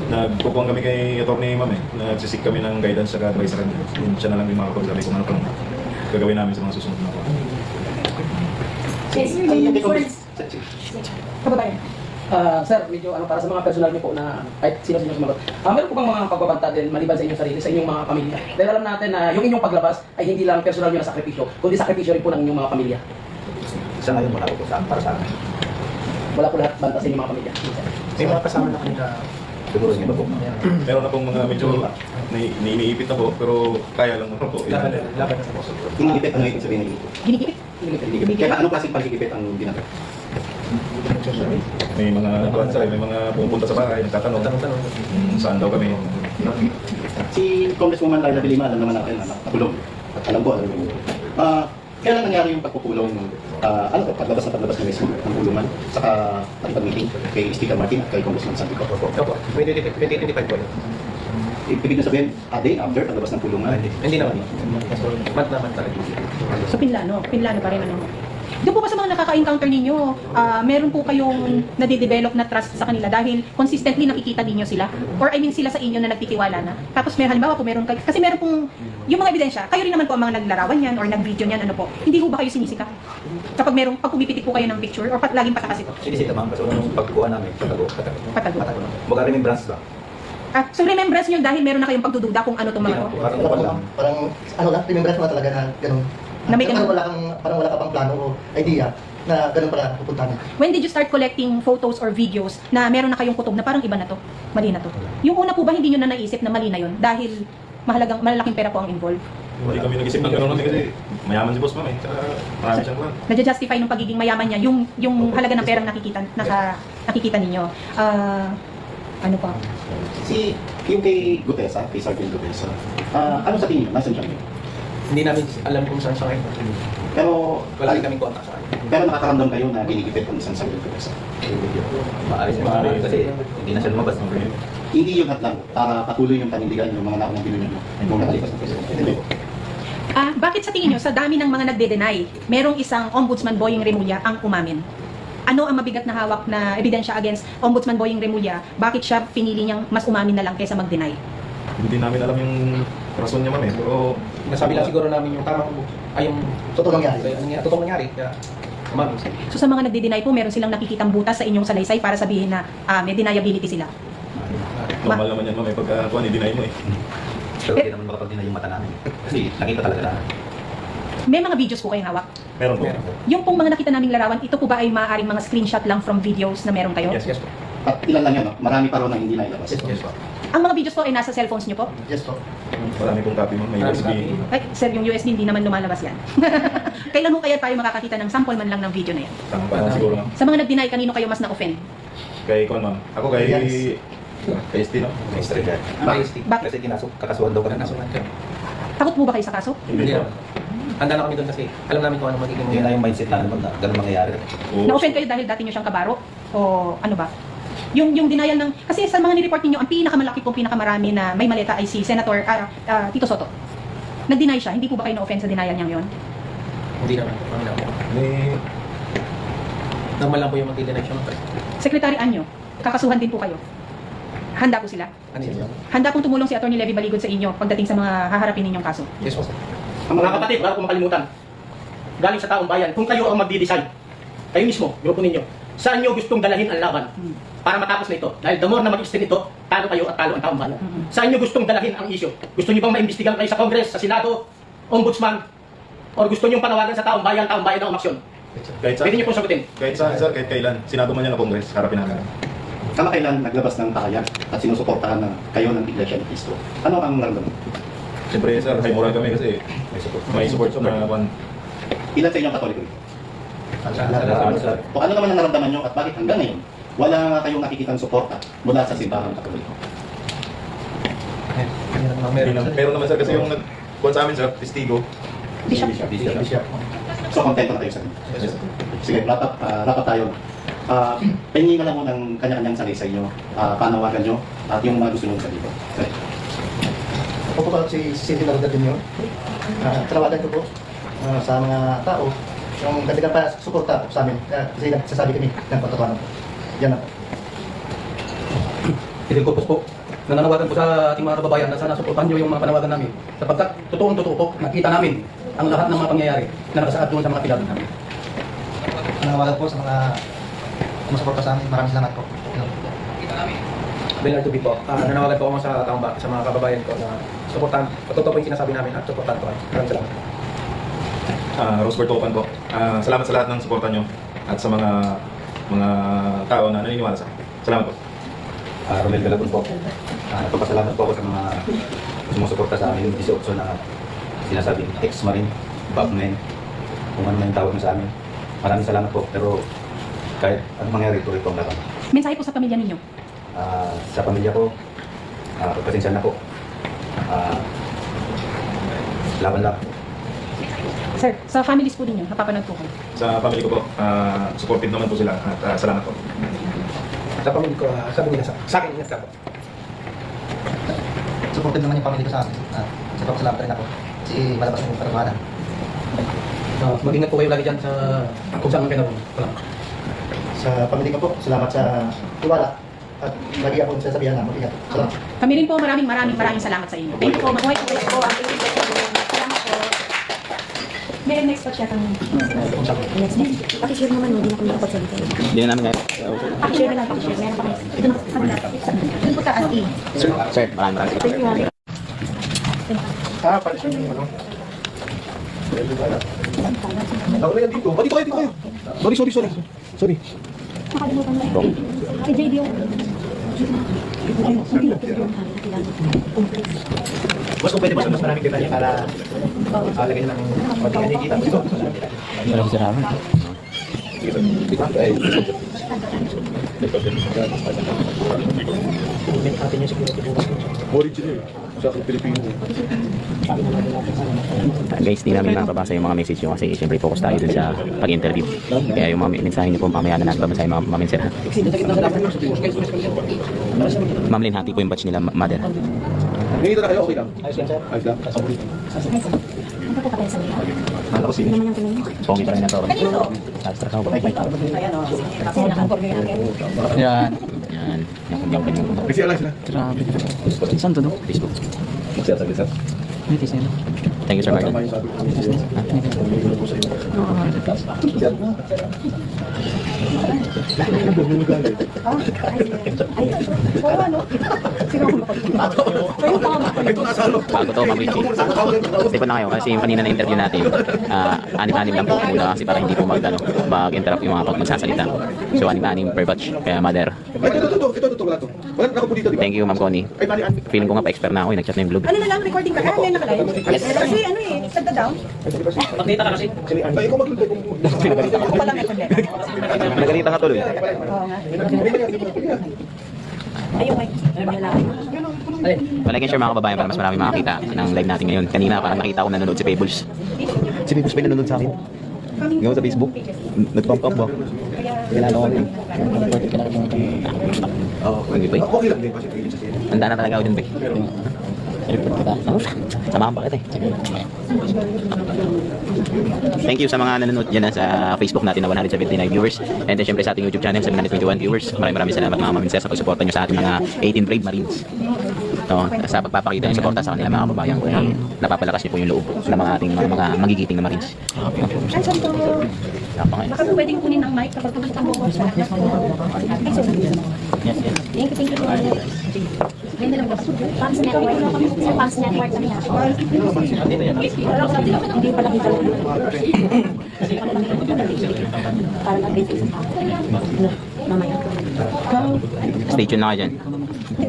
Nagpupuan kami kay Atty. Ma'am nagsisik kami ng guidance sa advice sa kanya. Yun siya na lang yung makapagsabi kung ano pang gagawin namin sa mga susunod na buwan. Yes, sir, yung Kababayan. Sir, medyo para sa mga personal niyo po na kahit sino sumagot. Meron po bang mga pagbabanta din maliban sa inyong sarili, sa inyong mga pamilya? Dahil alam natin na yung inyong paglabas ay hindi lang personal niyo na sakripisyo, kundi sakripisyo rin po ng inyong mga pamilya. Sa ngayon wala po para sa akin. Wala po lahat banta sa inyong mga pamilya. May mga kasama na kanila. Siguro yung iba po. Meron na pong mga medyo iniipit na po, pero kaya lang naman po. Laban na po. Hinigipit, ano yung sabihin ng Ginigipit? hinigipit? Kaya anong klaseng pagigipit ang ginagawa? May mga may mga pumupunta sa bahay, nagtatanong saan daw kami. Si Congresswoman Laila de Lima, alam naman natin na nakulong. At alam ko, kailan nangyari yung pagpupulong ng paglabas na mismo ng kulungan saka pag-meeting kay Speaker Martin at kay Congressman Santico? Opo, 2025 po yun. Ibig na sabihin, a day after paglabas ng kulungan? Hindi naman. Month naman talaga. So Pinlano pa rin Doon po ba sa mga nakaka-encounter ninyo, meron po kayong nade-develop na trust sa kanila dahil consistently nakikita ninyo sila? Or I mean sila sa inyo na nagtitiwala na? Tapos halimbawa po meron kayo, kasi meron pong, yung mga ebidensya, kayo rin naman po ang mga naglarawan yan or nag-video niyan, ano po, hindi po ba kayo sinisika? Kapag pag pumipitik po kayo ng picture or laging patakas ito? Sinisita ma'am, kasi unang pagkuha namin, patago. Patago. Baga remembrance ba? So remembrance nyo dahil meron na kayong pagdududa kung ano itong mga to? Parang ano lang, remembrance mo talaga na ganun. Na may ganun. Parang wala ka pang plano o idea na ganun pala pupuntahan. When did you start collecting photos or videos na meron na kayong kutob na parang iba na to, mali na to? Yung una po ba hindi nyo na naisip na mali na yun dahil malalaking pera po ang involved? Hindi kami nag-isip ng gano'n kasi mayaman si Boss Ma'am tsaka marami siyang plan. Nadja-justify nung pagiging mayaman niya yung halaga ng perang nakikita ninyo. Ano pa? Yung kay Gutesa, kay Sergeant Gutesa, ano sa tingin niyo? Nasaan siya? Hindi namin alam kung saan siya ngayon. Pero Wala rin kaming contact sa kanya. pero nakakaramdam kayo na ginigipit ang isang Sergeant Gutesa. Maaari kasi hindi na siya lumabas ng room. Hindi yung hatlang para patuloy yung panindigan ng mga nakunang pinunan mo nung nakalipas na presidente. Bakit sa tingin nyo, sa dami ng mga nagde-deny, merong isang Ombudsman Boying Remulla ang umamin? Ano ang mabigat na hawak na ebidensya against Ombudsman Boying Remulla? Bakit siya pinili niyang mas umamin na lang kaysa mag-deny? Hindi namin alam yung rason niya, ma'am pero Nasabi lang siguro namin yung tamang, yung Totoo nangyari. totoong nangyari. Kaya, umamin siya. So sa mga nagde-deny po, meron silang nakikitang butas sa inyong salaysay para sabihin na may deniability sila. normal naman yan, ma'am pagka i-deny mo Pero hindi naman makapag-deny yung mata namin. Kasi nakita talaga na. May mga videos po kayong hawak. Meron po. Yung pong mga nakita naming larawan, ito po ba ay maaaring mga screenshot lang from videos na meron kayo? Yes po. At ilan lang yan, no? Marami pa rin ang hindi nailabas. Yes po. Ang mga videos po ay nasa cellphones nyo po? Yes po. Marami pong copy, ma'am. May Marami USB. copy. Ay, sir, yung USB hindi naman lumalabas yan. Kailan ho kaya tayo makakakita ng sample man lang ng video na yan? Tama pa siguro, ma'am. Sa mga nag-deny, kanino kayo mas na-offend? Kay Kon, ma'am. Ako kay ST, no? May straight yan. Bakit? Kasi kakasuhan daw ka na. Nasulat ka. Takot po ba kayo sa kaso? Hindi po. Handa na kami doon kasi alam namin kung ano magiging Hindi na yung mindset namin na ganun mangyayari. Oo. Na-offend kayo dahil dati nyo siyang kabaro? O ano ba? Yung denial ng... Kasi sa mga ni-report ninyo, ang pinakamalaki pong pinakamarami na may maleta ay si Senator Tito Soto. Nag-deny siya. Hindi po ba kayo na-offend sa denial niyang yon? Hindi naman. Kami na po. May Normal lang po yung mag-deny siya. Secretary Anyo, kakasuhan din po kayo. Handa po sila? Ano yun? Handa pong tumulong si Atty. Levy Baligod sa inyo pagdating sa mga haharapin ninyong kaso. Yes po. Ang mga kapatid, wala kong makalimutan. Galing sa taong bayan, kung kayo ang magdi-decide, kayo mismo, grupo ninyo, saan nyo gustong dalahin ang laban para matapos na ito? Dahil the more na mag-extend ito, talo kayo at talo ang taong bayan. Saan nyo gustong dalahin ang issue? Gusto nyo bang maimbestigahan kayo sa Congress, sa Senado, Ombudsman, Or gusto niyong panawagan sa taong bayan na umaksyon? Kahit sa, Pwede niyo po sagutin. kahit sa, sir, kahit kailan, Senado man yan na Congress, harapin namin. Kamakailan naglabas ng pahayag at sinusuportahan na kayo ng Iglesia ni Cristo? Ano ang naramdaman? Siyempre, sir, high moral kami kasi may support na one. Ilan sa inyong Katoliko? Salamat. O ano naman ang naramdaman nyo at bakit hanggang ngayon wala kayong nakikitang suporta mula sa simbahan Katoliko? Meron naman, sir, kasi yung nag-kuhan sa amin, sir, testigo. Bishop. So, kontento na kayo sa akin. Sige, wrap up tayo. Pengi na lang mo ng kanya-kanyang salaysay nyo, panawagan nyo, at yung mga gusto nyo sa dito. Okay. Ako po si Cindy Laruda din yun. Tawagan ko po sa mga tao yung dagdagan pa suporta sa amin. Kasi nagsasabi kami ng katotohanan. Yan na po. Idil Corpus po, nananawagan po sa ating mga kababayan na sana suportahan nyo yung mga panawagan namin. Sapagkat totoong-totoo po, nakita namin ang lahat ng mga pangyayari na nakasaad doon sa mga pilato namin. Nanawagan po sa mga sumusuporta sa amin. Maraming salamat po. Bernardo B. po. Nanawagan po ako sa sa mga kababayan ko na suportahan. Totoo po yung sinasabi namin at suportahan ko. Maraming salamat. Rosebert Topan po. Salamat sa lahat ng suporta nyo at sa mga tao na naniniwala sa akin. Salamat po. Romel Galapon po. Nagpapasalamat po ako sa mga sumusuporta sa amin yung 18 na sinasabing ex-marine, backman, kung ano na yung tawag nyo sa amin. Maraming salamat po, pero kahit anong mangyari, tuloy po ang laban. Mensahe po sa pamilya ninyo. Sa pamilya ko, pagpasensya na po. Laban lang. Sir, sa families po ninyo, napapanood po kayo. Sa family ko po, supportive naman po sila at salamat po. Sa pamilya ko, sabi nila sa akin, ingat ka po. Supported naman yung pamilya ko sa amin. Sa salamat rin ako. Kasi malabas ng katotohanan. Mag-ingat po kayo lagi dyan sa kung saan ang kinabong. Sa pamilya ko po, salamat sa tiwala. At lagi akong sasabihan na mag-ingat. Salamat. Kami rin po maraming salamat sa inyo. Thank you po. Mabuhay po kayo po. Salamat po. May next pa siya kami. Next. Pakishare naman mo, hindi na kami kapagsalita. Hindi na namin kaya. Pakishare na lang, pakishare. Meron pa kayo. Ito na, Doon po taas E. Sir, maraming. thank you. Ako na yan dito. Dito kayo. Sorry. Nakalimutan mo. Kay JD yung... Mas kung pwede mas maraming detalye para lagay ng pati nakikita. Dito. Maraming salamat. Guys, di namin mapabasa yung mga message nyo kasi siyempre focus tayo dun sa pag-interview. Kaya yung mga mensahe nyo po mamaya na natin babasahin mga mensahe. Ma'am Lynn, hati po yung batch nila, mother. Dito na kayo, okay lang. Ayos lang, sir. Ayos lang. Ano po kapag salita? Ano ko Ano naman yung tingin mo? Pogi pa rin na to. Extra ka ba? Yan. Yan. Nakagam pa yung... Kasi alas na. Grabe. Saan to no? Facebook. Thank you, Sir Martin. Bago to, Ma'am Richie. Stay pa na kayo kasi yung kanina na interview natin, anim-anim lang po muna kasi para hindi po mag-interrupt yung mga magsasalita. So, anim-anim per batch. Kaya, mother. Ito, wala to. Wala, nakapo dito, di ba? Thank you, Ma'am Connie. Feeling ko nga pa-expert na ako. Nag-chat na yung globe. Ano na lang, recording ka? May nakalive. Kasi ano eh, sagda down. Mag-data ka kasi. Ay, ikaw mag-luto. Ako pala may connect. Nagalitan ka tuloy. Oo nga. Ayun, Mike. Palagyan share mga kababayan para mas marami makakita ng live natin ngayon. Kanina parang nakita ko nanonood si Fables. Si Fables pa yung nanonood sa akin. Ngayon sa Facebook. Nag-pump up ba? Kilala ko. Oo, hindi pa eh. Okay lang din kasi tingin sa sila. Handa na talaga ako dun, Be. Samahan pa kita eh. Thank you sa mga nanonood dyan sa Facebook natin na 179 viewers. And then syempre sa ating YouTube channel, 721 viewers. Maraming salamat mga maminses sa pagsuporta nyo sa ating mga 18 Brave Marines. No, sa pagpapakita ng suporta sa kanila mga kababayan ko. Napapalakas niyo po yung loob ng mga ating mga magigiting na Marines. Ay, saan to? Baka po pwedeng kunin ang mic kapag pumunta mo ko sa... Ay, sorry. Yes, yes. Thank you po. Ganda lang po. Pams Network. Sa Pams Network kami na. Hindi pala kita lang. Para na-update sa mamaya. Stay tuned na kayo dyan.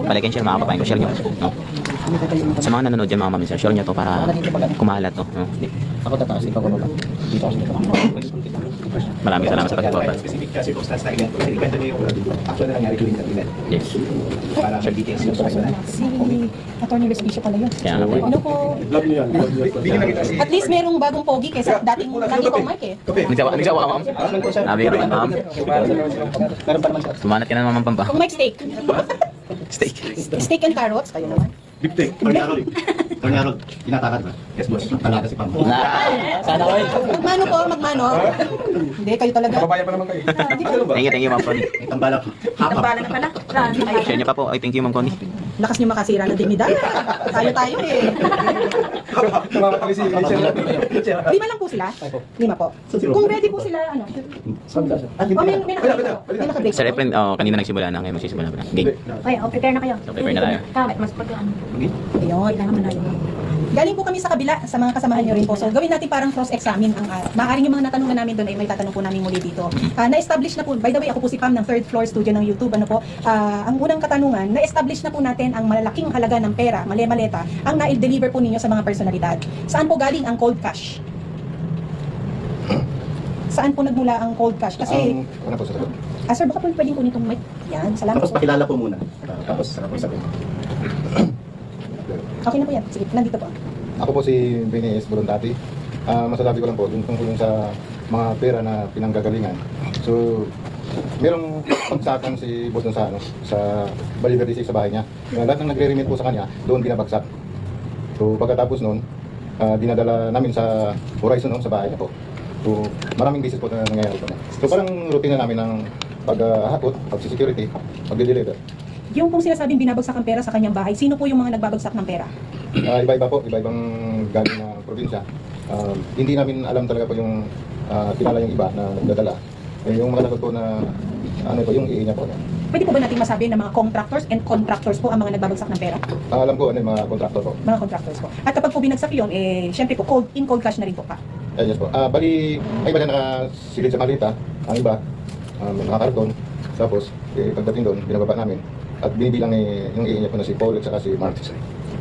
Palike and share mga kapapain ko. Share nyo. No? Sa mga nanonood dyan mga mami, share nyo to para kumalat to. No? Ako tataas, ikaw bababa. Dito ako dito. Maraming salamat sa pag-support. Specific circumstance na event. Kasi depende na yung actual na nangyari during that event. Yes. Para sa details yung personal. Si Attorney Respicio pala yun. Kaya nga po. Ano po? Bigyan na kita si... At least merong bagong pogi kaysa dating lagi kong mic eh. Nagsawa ka ma'am? Sabi ka rin ma'am. Meron pa naman siya. Sumanat ka na naman pampa. Kung mic steak. Steak. Steak and carrots, kayo naman. Tony Harold, tinatakad ba? Yes, boss. Talaga si Pam. Sana all. Magmano po, magmano. Hindi, kayo talaga. Thank you ma'am Connie. Tambalak. Nagpala na pala. Share niyo pa po. Ay, thank you ma'am Connie. Lakas niyo makasira ng dignidad. Tayo eh. Lima lang po sila? Lima po. Kung ready po sila, ano? O, may nakabreak. Sa reference, kanina nagsimula na ngayon magsisimula pa. Game. Okay, prepare na kayo. So, prepare na tayo. Mas pagkaan. Ayun. Galing po kami sa kabila, sa mga kasamahan nyo rin po. So, gawin natin parang cross-examine. Maaaring yung mga natanong na namin doon ay may tatanong po namin muli dito. Na-establish na po, by the way, ako po si Pam ng third floor studio ng YouTube. Ano po, ang unang katanungan, na-establish na po natin ang malaking halaga ng pera, maleta, ang na-deliver po ninyo sa mga personalidad. Saan po galing ang cold cash? Saan po nagmula ang cold cash? Kasi, Ano po sa sagot? sir, baka po pwedeng kunin itong mic. Yan, salamat Tapos po. pakilala po muna. Tapos sabihin. Okay na po yan. Sige, nandito po. Ako po si Benny S. Bolontati. Masasabi ko lang po, yung tungkol sa mga pera na pinanggagalingan. So, merong pagsakan si Boss dun sa, sa Baliver District sa bahay niya. Lahat ng nagre-remit po sa kanya, doon pinabagsak. So, pagkatapos noon, dinadala namin sa Horizon sa bahay niya po. So, maraming beses po na nangyayari po. So, parang routine na namin ng paghahakot, pag-security, pag-deliver. Yung pong sinasabing binabagsak ang pera sa kanyang bahay, sino po yung mga nagbabagsak ng pera? Iba-iba po, iba-ibang galing na probinsya. Hindi namin alam talaga po yung kilala yung iba na nagdadala. Yung mga nagot po na ano po, yung iinya po. Pwede po ba natin masabi na mga contractors and contractors po ang mga nagbabagsak ng pera? Alam ko ano yung mga contractor po. Mga contractors po. At kapag po binagsak yun, syempre po, in cold cash na rin po pa. Yes po. Bali, ay iba na nakasilid sa malita, ang iba, nakakarton. Tapos, pagdating doon, binababa namin. At binibilang yung iinya po na si Paul at saka si Mark.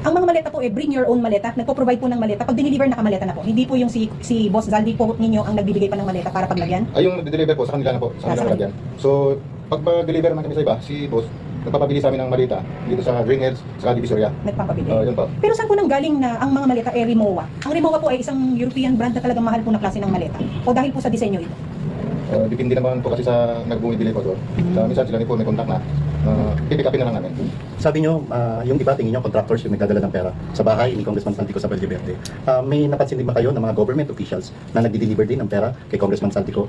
Ang mga maleta po bring your own maleta. Nagpo-provide po ng maleta. Pag dineliver nakamaleta na po. Hindi po yung si Boss Zaldi po ninyo ang nagbibigay pa ng maleta para paglagyan. Ay, yung deliver po, sa kanila na po, sa kanila kalagyan. So, pag deliver naman kami sa iba, si Boss, nagpapabili sa amin ng malita dito sa Greenheads, sa Divisoria. Nagpapabili. Yun po. Pero saan po nang galing na ang mga maleta Rimowa? Ang Rimowa po ay isang European brand na talagang mahal po na klase ng maleta. O dahil po sa disenyo ito? Depende naman po kasi sa nagbumibili po doon. Minsan sila po may contact na. Pipick upin na lang namin. Sabi nyo, yung iba tingin nyo, contractors yung nagdadala ng pera sa bahay ni Congressman Saltico sa Valdeverde. May napansin din ba kayo ng mga government officials na nagdi-deliver din ng pera kay Congressman Saltico?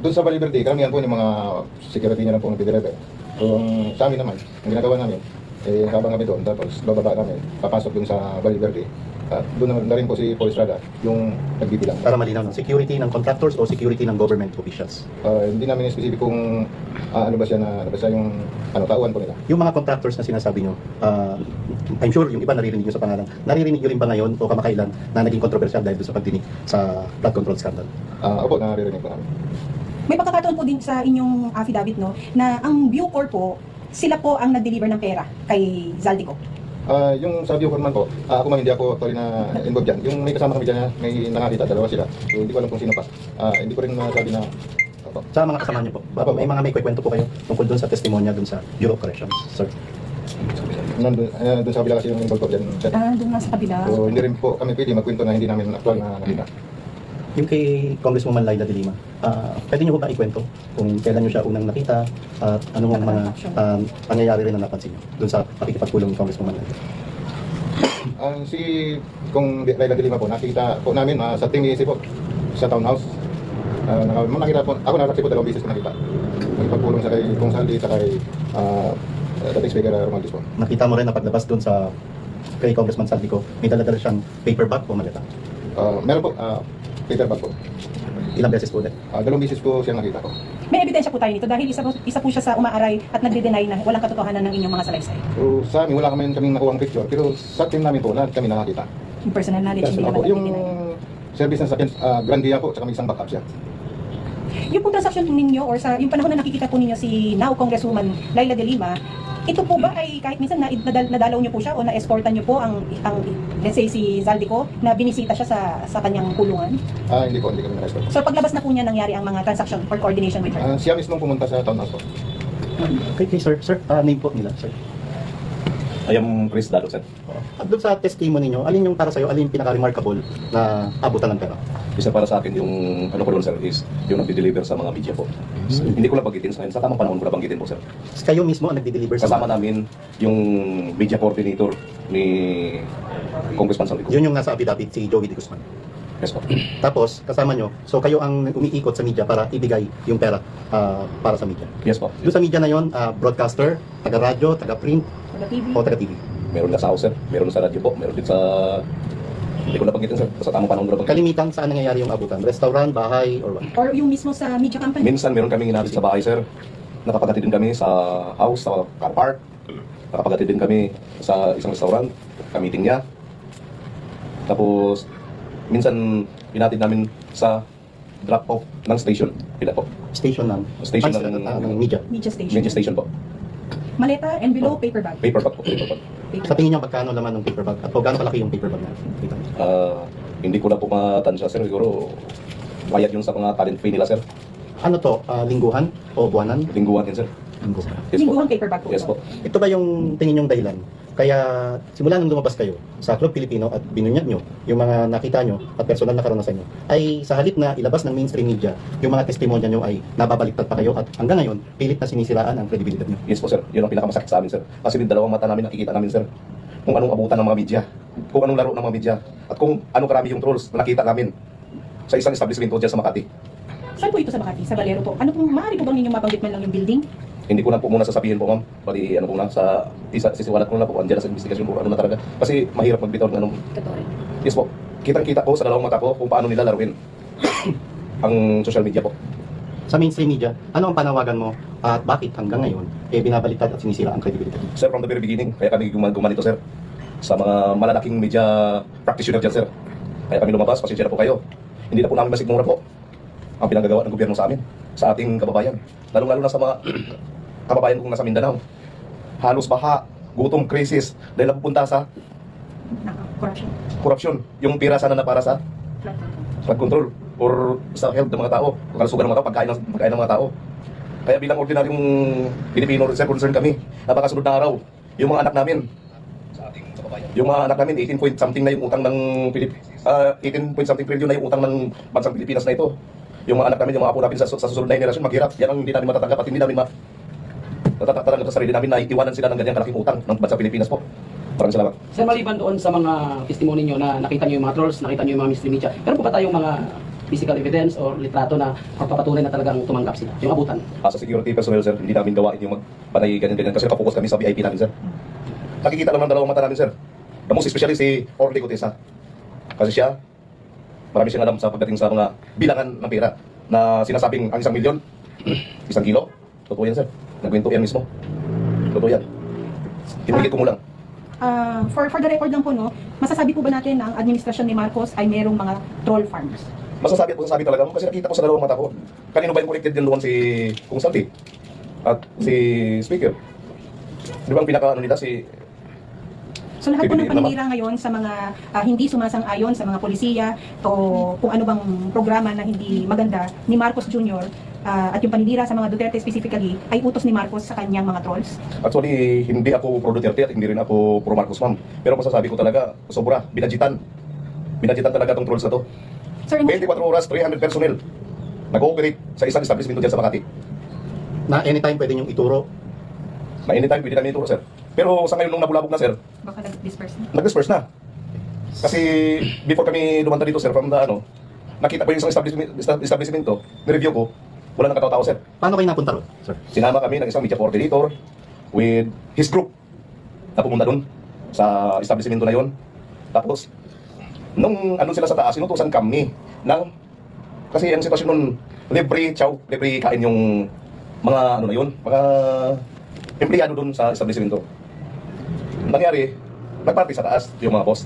Doon sa Baliverde, karamihan po yung mga security niya lang po nagdi-deliver. So, sa amin naman, ang ginagawa namin, habang kami doon, tapos bababa namin, papasok doon sa Baliverde. At doon na rin po si Paul Estrada, yung nagbibilang. Para malinaw, no? Security ng contractors o security ng government officials? Hindi namin specific kung ano ba siya yung tauhan po nila. Yung mga contractors na sinasabi nyo, I'm sure yung iba naririnig nyo sa pangalan. Naririnig nyo rin ba ngayon o kamakailan na naging kontrobersyal dahil doon sa pagdinig sa flood control scandal? Opo, naririnig po namin. May pagkakataon po din sa inyong affidavit no na ang Bucor po sila po ang nag-deliver ng pera kay Zaldico. Yung sa Bucor man po, ako man hindi ako actually na involved dyan. Yung may kasama kami dyan, may nangalita, dalawa sila. So hindi ko alam kung sino pa. Hindi ko rin masabi na opo. Sa mga kasama nyo po, may mga may kwento po kayo tungkol doon sa testimonya doon sa Bureau of Corrections, sir? Nandun sa kabila kasi yung involved po dyan. Doon nga sa kabila. So hindi rin po kami pwede magkwento na hindi namin actual na nakita. Yung kay Congresswoman Laila de Lima, pwede nyo ba ikwento kung kailan nyo siya unang nakita at anong mga pangyayari rin na napansin nyo doon sa pakikipagpulong ni Congresswoman Laila? Kung Laila de Lima po, nakita po namin sa TMEC po, sa townhouse. Nakita po, ako nakasaksi po 2 beses ko nakita. Nagpagpulong sa kay Kong Saldi at kay dating Speaker Romaldis po. Nakita mo rin na paglabas doon sa kay Congressman Saldico, may dala-dala siyang paper bag o maleta? Meron po, paper bag po. Ilang beses po ulit? 2 beses po siya nakita ko. May ebidensya po tayo nito dahil isa po siya sa umaaray at nagde-deny na walang katotohanan ng inyong mga salaysay. So, sa amin, wala kaming nakuha picture, pero sa team namin po, lahat kami nakakita. Yung personal knowledge, hindi Opo, naman yung nagde-deny. service ng sakyan, Grandia po, tsaka may isang backup siya. Yung pong transaction ninyo or sa yung panahon na nakikita po ninyo si now Congresswoman Laila de Lima, ito po ba ay kahit minsan nadalaw niyo po siya o na-escortan niyo po ang let's say si Zaldico na binisita siya sa kanyang kulungan? Hindi kami na-restore. So paglabas na po niya nangyari ang mga transaction or coordination with her? Siya mismo pumunta sa townhouse po. Okay, sir. Sir, name po nila, sir. I am Chris Dalo, sir. At doon sa testimony niyo, alin yung para sa'yo, alin yung pinaka-remarkable na abutan ng pera? Isa para sa akin, yung ano ko doon, sir, is yung nag-deliver sa mga media po. Hindi ko lang banggitin sa ngayon, sa tamang panahon ko na banggitin po, sir. Kayo mismo ang nagde-deliver sa Kasama namin yung media coordinator ni Congressman Saldico. Yun yung nasa affidavit, si Joey De Guzman. Yes po. Tapos, kasama nyo, so kayo ang umiikot sa media para ibigay yung pera para sa media. Yes po. Doon sa media na yon, broadcaster, taga-radyo, taga-print, TV? o taga-TV. Meron na sa house, sir. Meron na sa radyo po. Meron din sa... Hindi ko na banggitin, sir. Sa tamang panahon ko na banggitin. Kalimitan saan nangyayari yung abutan? Restaurant, bahay, or what? Or yung mismo sa media company? Minsan meron kaming inabit sa bahay, sir. Nakapaghatid din kami sa house, sa car park. Nakapaghatid din kami sa isang restaurant. Kamiting niya. Tapos, minsan pinatid namin sa drop-off ng station. Pila po. Station ng Station ng media. Media station. Media station po. Maleta, envelope, paper bag. Paper bag po. Paper bag. Sa tingin niyo, magkano laman ng paper bag? At o gaano kalaki yung paper bag na kita niyo? Hindi ko na po matansya, sir. Siguro, bayad yun sa mga talent fee nila, sir. Ano to? Lingguhan o buwanan? Lingguhan din, sir. Lingguhan. Yes po. Lingguhang paper bag po. Yes po. Ito ba yung tingin yung dahilan? Kaya simula nung lumabas kayo sa Club Filipino at binunyag nyo yung mga nakita nyo at personal na karanasan nyo, ay sa halip na ilabas ng mainstream media, yung mga testimonya nyo ay nababaliktad pa kayo at hanggang ngayon, pilit na sinisiraan ang credibility nyo. Yes po, sir. Yun ang pinakamasakit sa amin, sir. Kasi yung dalawang mata namin nakikita namin, sir. Kung anong abutan ng mga media, kung anong laro ng mga media, at kung anong karami yung trolls na nakita namin sa isang establishment po dyan sa Makati. Saan po ito sa Makati? Sa Valero po? Ano pong maaari po bang ninyong mabanggit man lang yung building? Hindi ko na po muna sasabihin po, ma'am. Bali, ano po na, sisiwalat ko na po, andyan na sa investigation po, ano na talaga. Kasi mahirap magbitaw ng anong... Katore. Yes po. Kitang-kita ko sa dalawang mata ko kung paano nila laruin ang social media po. Sa mainstream media, ano ang panawagan mo at bakit hanggang ngayon binabaliktad at sinisira ang credibility? Sir, from the very beginning, kaya kami gumanito, sir. Sa mga malalaking media practitioner dyan, sir. Kaya kami lumabas, pasensya na po kayo. Hindi na po namin masigmura po ang pinagagawa ng gobyerno sa amin, sa ating kababayan. Lalo-lalo na sa mga kababayan kong nasa Mindanao. Halos baha, gutom, krisis, dahil napupunta sa Corruption. korupsyon. Yung pira sana na para sa flood control or sa health ng mga tao, kalusugan ng mga tao, pagkain ng mga tao. Kaya bilang ordinaryong Pilipino, sir, concern kami. Napakasunod na araw, yung mga anak namin, yung mga anak namin, 18 point something na yung utang ng 18 point something trillion na yung utang ng bansang Pilipinas na ito. Yung mga anak namin, yung mga apo namin sa susunod na generasyon, maghirap. Yan ang hindi namin matatanggap at hindi namin natatanggap sa sarili namin na itiwanan sila ng ganyang kalaking utang ng bansang Pilipinas po. Maraming salamat. Sir, maliban doon sa mga testimony nyo na nakita nyo yung mga trolls, nakita nyo yung mga mainstream media, meron po ba tayong mga physical evidence or litrato na magpapatunay na talagang tumanggap sila, yung abutan? Sa security personnel, sir, hindi namin gawain yung magpanay ganyan-ganyan kasi nakapokus kami sa VIP namin, sir. Nakikita naman ng dalawang mata namin, sir. The most especially si Orly Gutesa. Kasi siya, marami siyang alam sa pagdating sa mga bilangan ng pera na sinasabing ang 1 milyon, 1 kilo. Totoo yan, sir. Nagwento yan mismo. Totoo yan. Hinigit ko mo lang. For the record lang po, no, masasabi po ba natin na ang administrasyon ni Marcos ay merong mga troll farms? Masasabi at masasabi talaga mo kasi nakita ko sa dalawang mata ko. Kanino ba yung connected din doon si Kung Saldi at si Speaker? Di ba ang pinaka-ano nila si... So lahat po ng Bibiliin naman. paninira ngayon sa mga hindi sumasang-ayon sa mga polisiya o kung ano bang programa na hindi maganda ni Marcos Jr. At yung paninira sa mga Duterte specifically ay utos ni Marcos sa kanyang mga trolls? Actually, hindi ako pro Duterte at hindi rin ako pro Marcos, ma'am. Pero masasabi ko talaga, sobra, binajitan. Binajitan talaga tong trolls na to. Sir, 24 oras, 300 personnel. Nag-ooperate sa isang establishment dyan sa Makati. Na anytime pwede nyong ituro? Na anytime, pwede namin ituro, sir. Pero sa ngayon, nung nabulabog na, sir, baka nag-disperse na. nag-disperse na. Kasi before kami lumanta dito, sir, from the nakita ko yung isang establishment to, nireview ko, wala nang katawa-tao, sir. Paano kayo napunta ron, sir? Sinama kami ng isang media coordinator with his group na pumunta doon sa establishment na yon. Tapos, nung ano sila sa taas, sinutusan kami ng, kasi ang sitwasyon nun, libre kain yung mga ano na yun, mga empleyado doon sa establishmento. Nangyari, nagparty sa taas yung mga boss,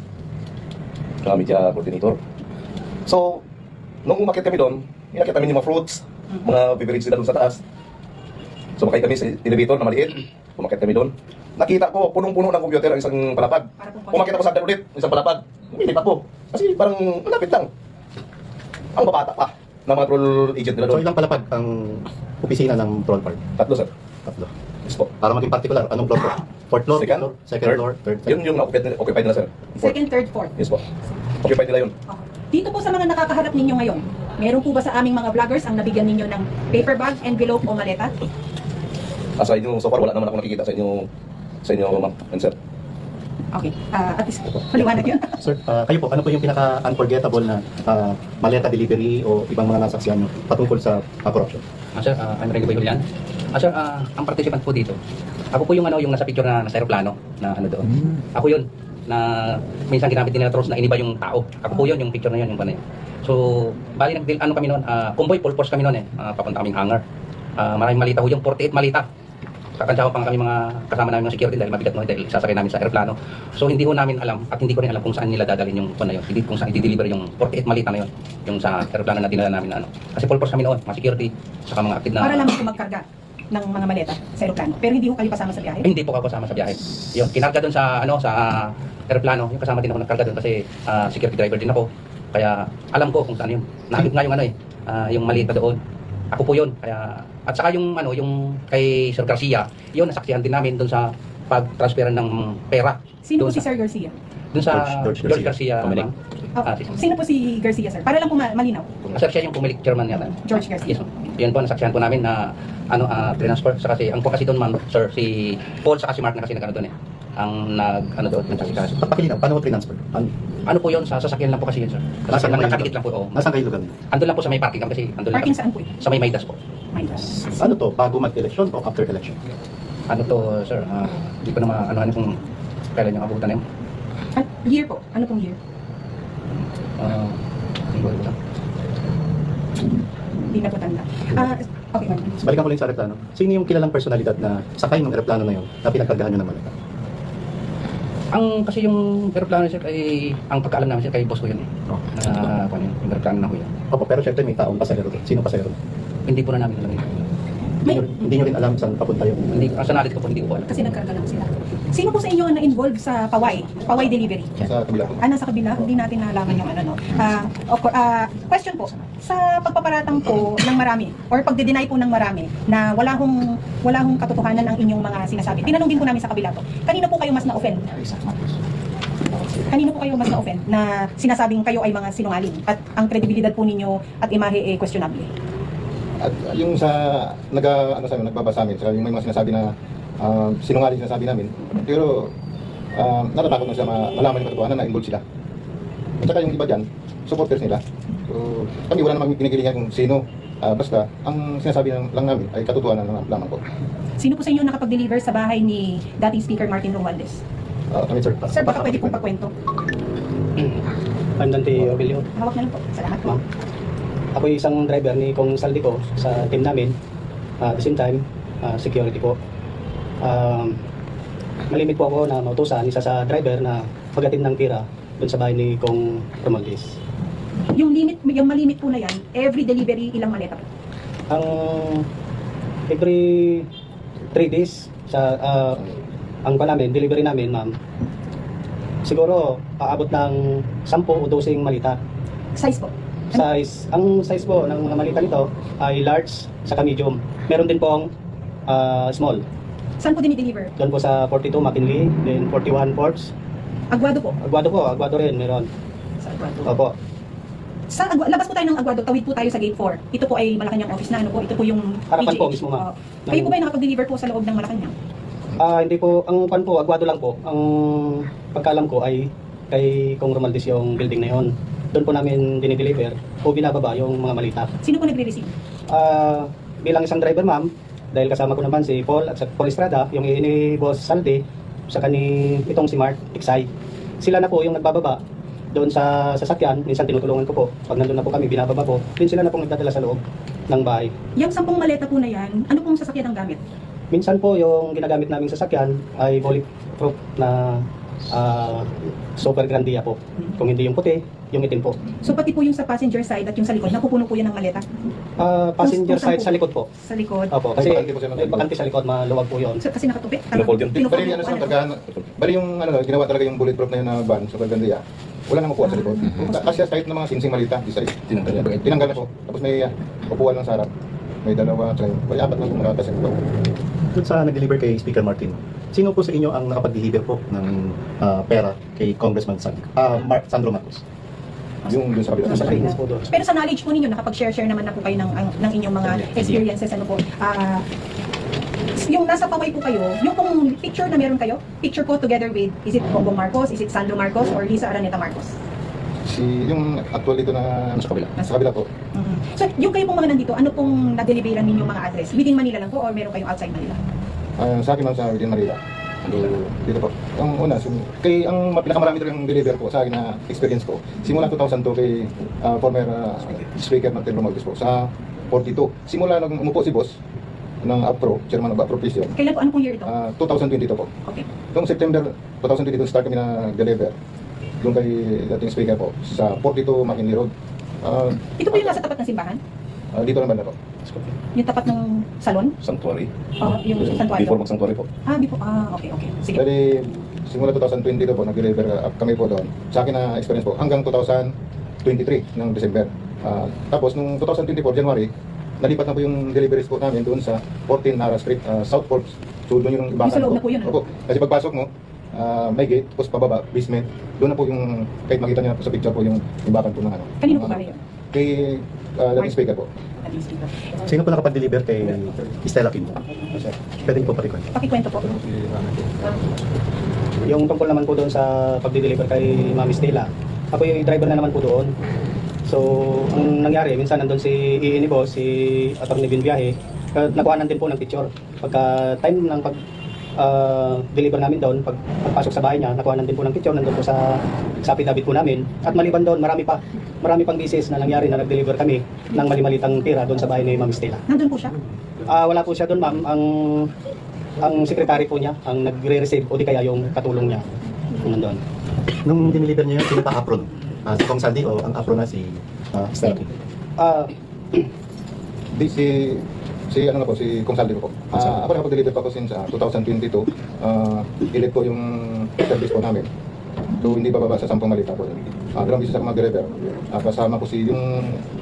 mga media coordinator. So, nung umakit kami doon, inakit namin yung mga fruits, mga beverage nila doon sa taas. Sumakay kami sa elevator na maliit, umakit kami doon. Nakita ko, punong-puno ng computer ang isang palapag. Umakit ako sa hagdan ulit, isang palapag. Umilip ako, kasi parang malapit lang. Ang babata pa ng mga troll agent nila So doon. ilang palapag ang opisina ng troll park? 3, sir. 3. Yes po. Para maging particular, anong floor po? 4th floor? Second, Second third. floor? Third? Yun yung occupied nila, sir. Second, third, fourth. Yes po. Occupied nila yun. Okay. Dito po sa mga nakakaharap ninyo ngayon, meron po ba sa aming mga vloggers ang nabigyan ninyo ng paper bag, envelope o maleta? Sa inyo, so far, wala naman ako nakikita sa inyo, ma'am and sir. Okay, at least maliwanag yun. Sir, kayo po, ano po yung pinaka-unforgettable na maleta delivery o ibang mga nasaksihan nyo patungkol sa corruption? Sir, I'm Rengo Boy Julian. Sir, ang participant po dito, ako po yung yung nasa picture na nasa aeroplano na ano doon. Ako yun na minsan ginamit nila trolls na iniba yung tao. Ako po yun, yung picture na yun, yung panay. So, bali kami noon, convoy full force kami noon papunta kaming hangar. Maraming malita ho yung 48 malita. Kakantsawa pa kami mga kasama namin ng security dahil mabigat mo dahil sasakay namin sa aeroplano. So hindi ko namin alam at hindi ko rin alam kung saan nila dadalhin yung na yun. Hindi kung saan i-deliver yung 48 malita na yun. Yung sa aeroplano na dinala namin na ano. Kasi full force kami noon, mga security, saka mga active na... Para lang po magkarga ng mga maleta sa aeroplano. Pero hindi ko kayo kasama sa biyahe? Hindi po ako kasama sa biyahe. Yung kinarga doon sa sa aeroplano, yung kasama din ako nagkarga doon kasi security driver din ako. Kaya alam ko kung saan yun. Nakit nga yung yung malita doon. Ako po yun. Kaya at saka yung yung kay Sir Garcia, yun nasaksihan din namin doon sa pag-transferan ng pera. Sino po Doon si sa- Sir Garcia? Doon sa George George Garcia. Pumilik. Sino po si Garcia, sir? Para lang po malinaw. Sir, siya yung pumilik chairman yata. George Garcia. Yes, ma'am. Yun po, nasaksihan po namin na transfer sa kasi ang po kasi doon ma'am, sir, si Paul sa kasi Mark na kasi nagano doon ang doon nagsasikaso. Pagpakilinaw, paano mo transfer? Ano po yun, sa sasakyan lang po kasi yun, sir. Nasaan Sasakyan lang, kayo? nakadikit lang po. Oo. Nasaan kayo lugar? Andun lang po sa may parking kasi andun lang. Parking saan po? Sa may Maidas po. Maidas. Ano to, bago mag-election o after election? Ano to, sir? Hindi ko na maano kung kailan yung abutan na yun. Year po? Ano pong year? Siguro lang. Hindi na po tanda. Okay, ma'am. Balikan ko lang sa aeroplano. Sino yung kilalang personalidad na sakay ng aeroplano na yun na pinagkargahan nyo ng maleta? Kasi yung aeroplano sir ay ang pagkaalam namin sir kay boss ko yun yung aeroplano na ko yun. Opo, pero syempre may taong pasahero doon. Sino pasahero? Hindi po na namin alam yun. Hindi nyo rin alam saan papunta yun. Hindi, ang sanadit ko po hindi ko po alam. Kasi nagkarga lang sila. Sino po sa inyo ang na-involve sa Paway delivery? Sa kabila po. Nasa kabila, hindi natin nalaman yung no. Question po, sa pagpaparatang po ng marami or pagde-deny po ng marami na wala hong katotohanan ang inyong mga sinasabi. Tinanong din po namin sa kabila to. Kanino po kayo mas na-offend? Kanino po kayo mas na-offend na sinasabing kayo ay mga sinungaling at ang kredibilidad po ninyo at imahe ay questionable? At yung sa nagbabasa amin, saka yung may mga sinasabi na sinungaling sinasabi namin, pero natatakot na siya malaman yung katotohanan na involved sila. At saka yung iba dyan, supporters nila. So, kami wala namang pinigilingan kung sino. Basta, ang sinasabi lang namin ay katotohanan lamang po. Sino po sa inyo nakapag-deliver sa bahay ni dating Speaker Martin Romualdez? Kami, sir. Sir, baka pwede pong pagkwento. I'm Dante Obilio. Hawak na lang po. Salamat po. Ako yung isang driver ni Kong Saldico sa team namin. At the same time, security po. Malimit po ako na mautusan isa sa driver na pagdating ng tira doon sa bahay ni Kong Romualdez. Yung malimit po na yan, every delivery ilang maleta po? Every 3 days sa ang delivery namin, ma'am. Siguro aabot ng 10 o 12 malita. Size po? Ang size po ng mga malita nito ay large saka medium. Meron din pong small. Saan po dinideliver? Doon po sa 42 McKinley, then 41 Forbes. Aguado po? Aguado rin meron. Sa Aguado. Opo. Labas po tayo ng Aguado, tawid po tayo sa gate 4. Ito po ay Malacanang office na, Ito po yung Harapan po PGH. mismo, ma'am. Kayo po ba ay nakapag-deliver po sa loob ng Malacanang? Hindi po, ang pan po, Aguado lang po. Ang pagkalam ko ay kay Kong Romualdez yung building na yon. Doon po namin dinideliver o binababa yung mga malita. Sino po nagre-receive? Bilang isang driver, ma'am, dahil kasama ko naman si Paul at sa Paul Estrada, yung ni Boss Salde, saka ni itong si Mark Iksay. Sila na po yung nagbababa doon sa sasakyan. Minsan tinutulungan ko po. Pag nandun na po kami, binababa po. Din sila na pong nagdadala sa loob. ng bahay. Yung 10 maleta po na yan, ano pong sasakyan ang gamit? Minsan po yung ginagamit naming sasakyan ay bulletproof na super grandia po. Kung hindi yung puti, yung itim po. So pati po yung sa passenger side at yung sa likod, napupuno po yan ng maleta? Passenger Kung saan side sa likod po. Sa likod? Opo, kasi May bakante po siya ng may bakante sa likod, maluwag po yun. So, kasi nakatupi? Pinufold yun. Bali ano sa tagaan, bali yung ginawa talaga yung bulletproof na yun na van, super ganda. Wala nang upuan sa likod. Kasi kahit ng mga sinsing malita, isa tinanggal na po. Tapos may upuan lang sa harap. May dalawa, may 4 na pumarata sa likod. Doon sa nag-deliver kay Speaker Martin, sino po sa inyo ang nakapag-deliver po ng pera kay Congressman Sandro Marcos? Yung dun sa kabila. Nasa Chinese po doon. Pero sa knowledge po ninyo, nakapag-share naman na po kayo ng inyong mga experiences, ano po. Yung nasa Paway po kayo, yung pong picture na meron kayo, picture po together with, is it Bongbong Marcos, is it Sandro Marcos, or Lisa Araneta Marcos? Yung actual dito na sa kabila po. So, yung kayo pong mga nandito, ano pong na-deliveran ninyong mga address? Within Manila lang po, or meron kayong outside Manila? Sa akin lang sa within Manila. Dito po. Ang una, ang pinakamarami talaga yung deliver po sa akin na experience ko. Simula 2002 kay former Speaker Martin Romualdez po sa 42. Simula nung umupo si boss ng APRO, chairman ng APRO Vision. Kailan po? Anong pong year ito? 2022 po. Okay. Noong September 2022 start kami na deliver. Doon kay dating speaker po sa 42 McKinley Road. Ito po yung nasa tapat ng simbahan? Dito lang banda po. Yung tapat ng salon? Sanctuary. Yung santuario? Before mag-sanctuary po. Okay. Sige. Bali, simula 2022 po, nag-deliver kami po doon. Sa akin na experience po, hanggang 2023 ng December. Tapos, nung 2024, January, nalipat na po yung deliveries po namin doon sa 14 Nara Street, Southport. So, doon yung ibakan Yung sa loob na po yun, ano? Opo. Kasi pagpasok mo, may gate, tapos pababa, basement. Doon na po yung, kahit makita niyo na po sa picture po yung ibakan po ng ano. Kanino po ba yun? Kay dating speaker po. Sino po nakapag-deliver kay Stella Kim? Pwede niyo po pati-kwento. Pakikwento po. Yung tungkol naman po doon sa pagdi-deliver kay Ma'am Stella, ako yung driver na naman po doon. So, ang nangyari, minsan nandun si Iini Boss, si Atty. Binbiyahe, nakuhanan din po ng picture. Pagka time ng deliver namin doon, pagpasok sa bahay niya, nakuhanan din po ng picture, nandun po sa affidavit po namin. At maliban doon, marami pang beses na nangyari na nag-deliver kami ng mali-malitang pera doon sa bahay ni Ma'am Stella. Nandun po siya? Wala po siya doon, ma'am. Ang secretary po niya, ang nagre-receive o di kaya yung katulong niya. Nandun. Nung diniliver niyo yun, sino pa apron? Si Kong Saldi o ang apron na si Stella Kim? Si ano na po, si Kong Saldi po. Ako nakapag-deliver pa ako since 2022. Ilit po yung service po namin. So hindi bababa sa 10 malita po. Dalawang beses ako mag-deliver. Kasama ko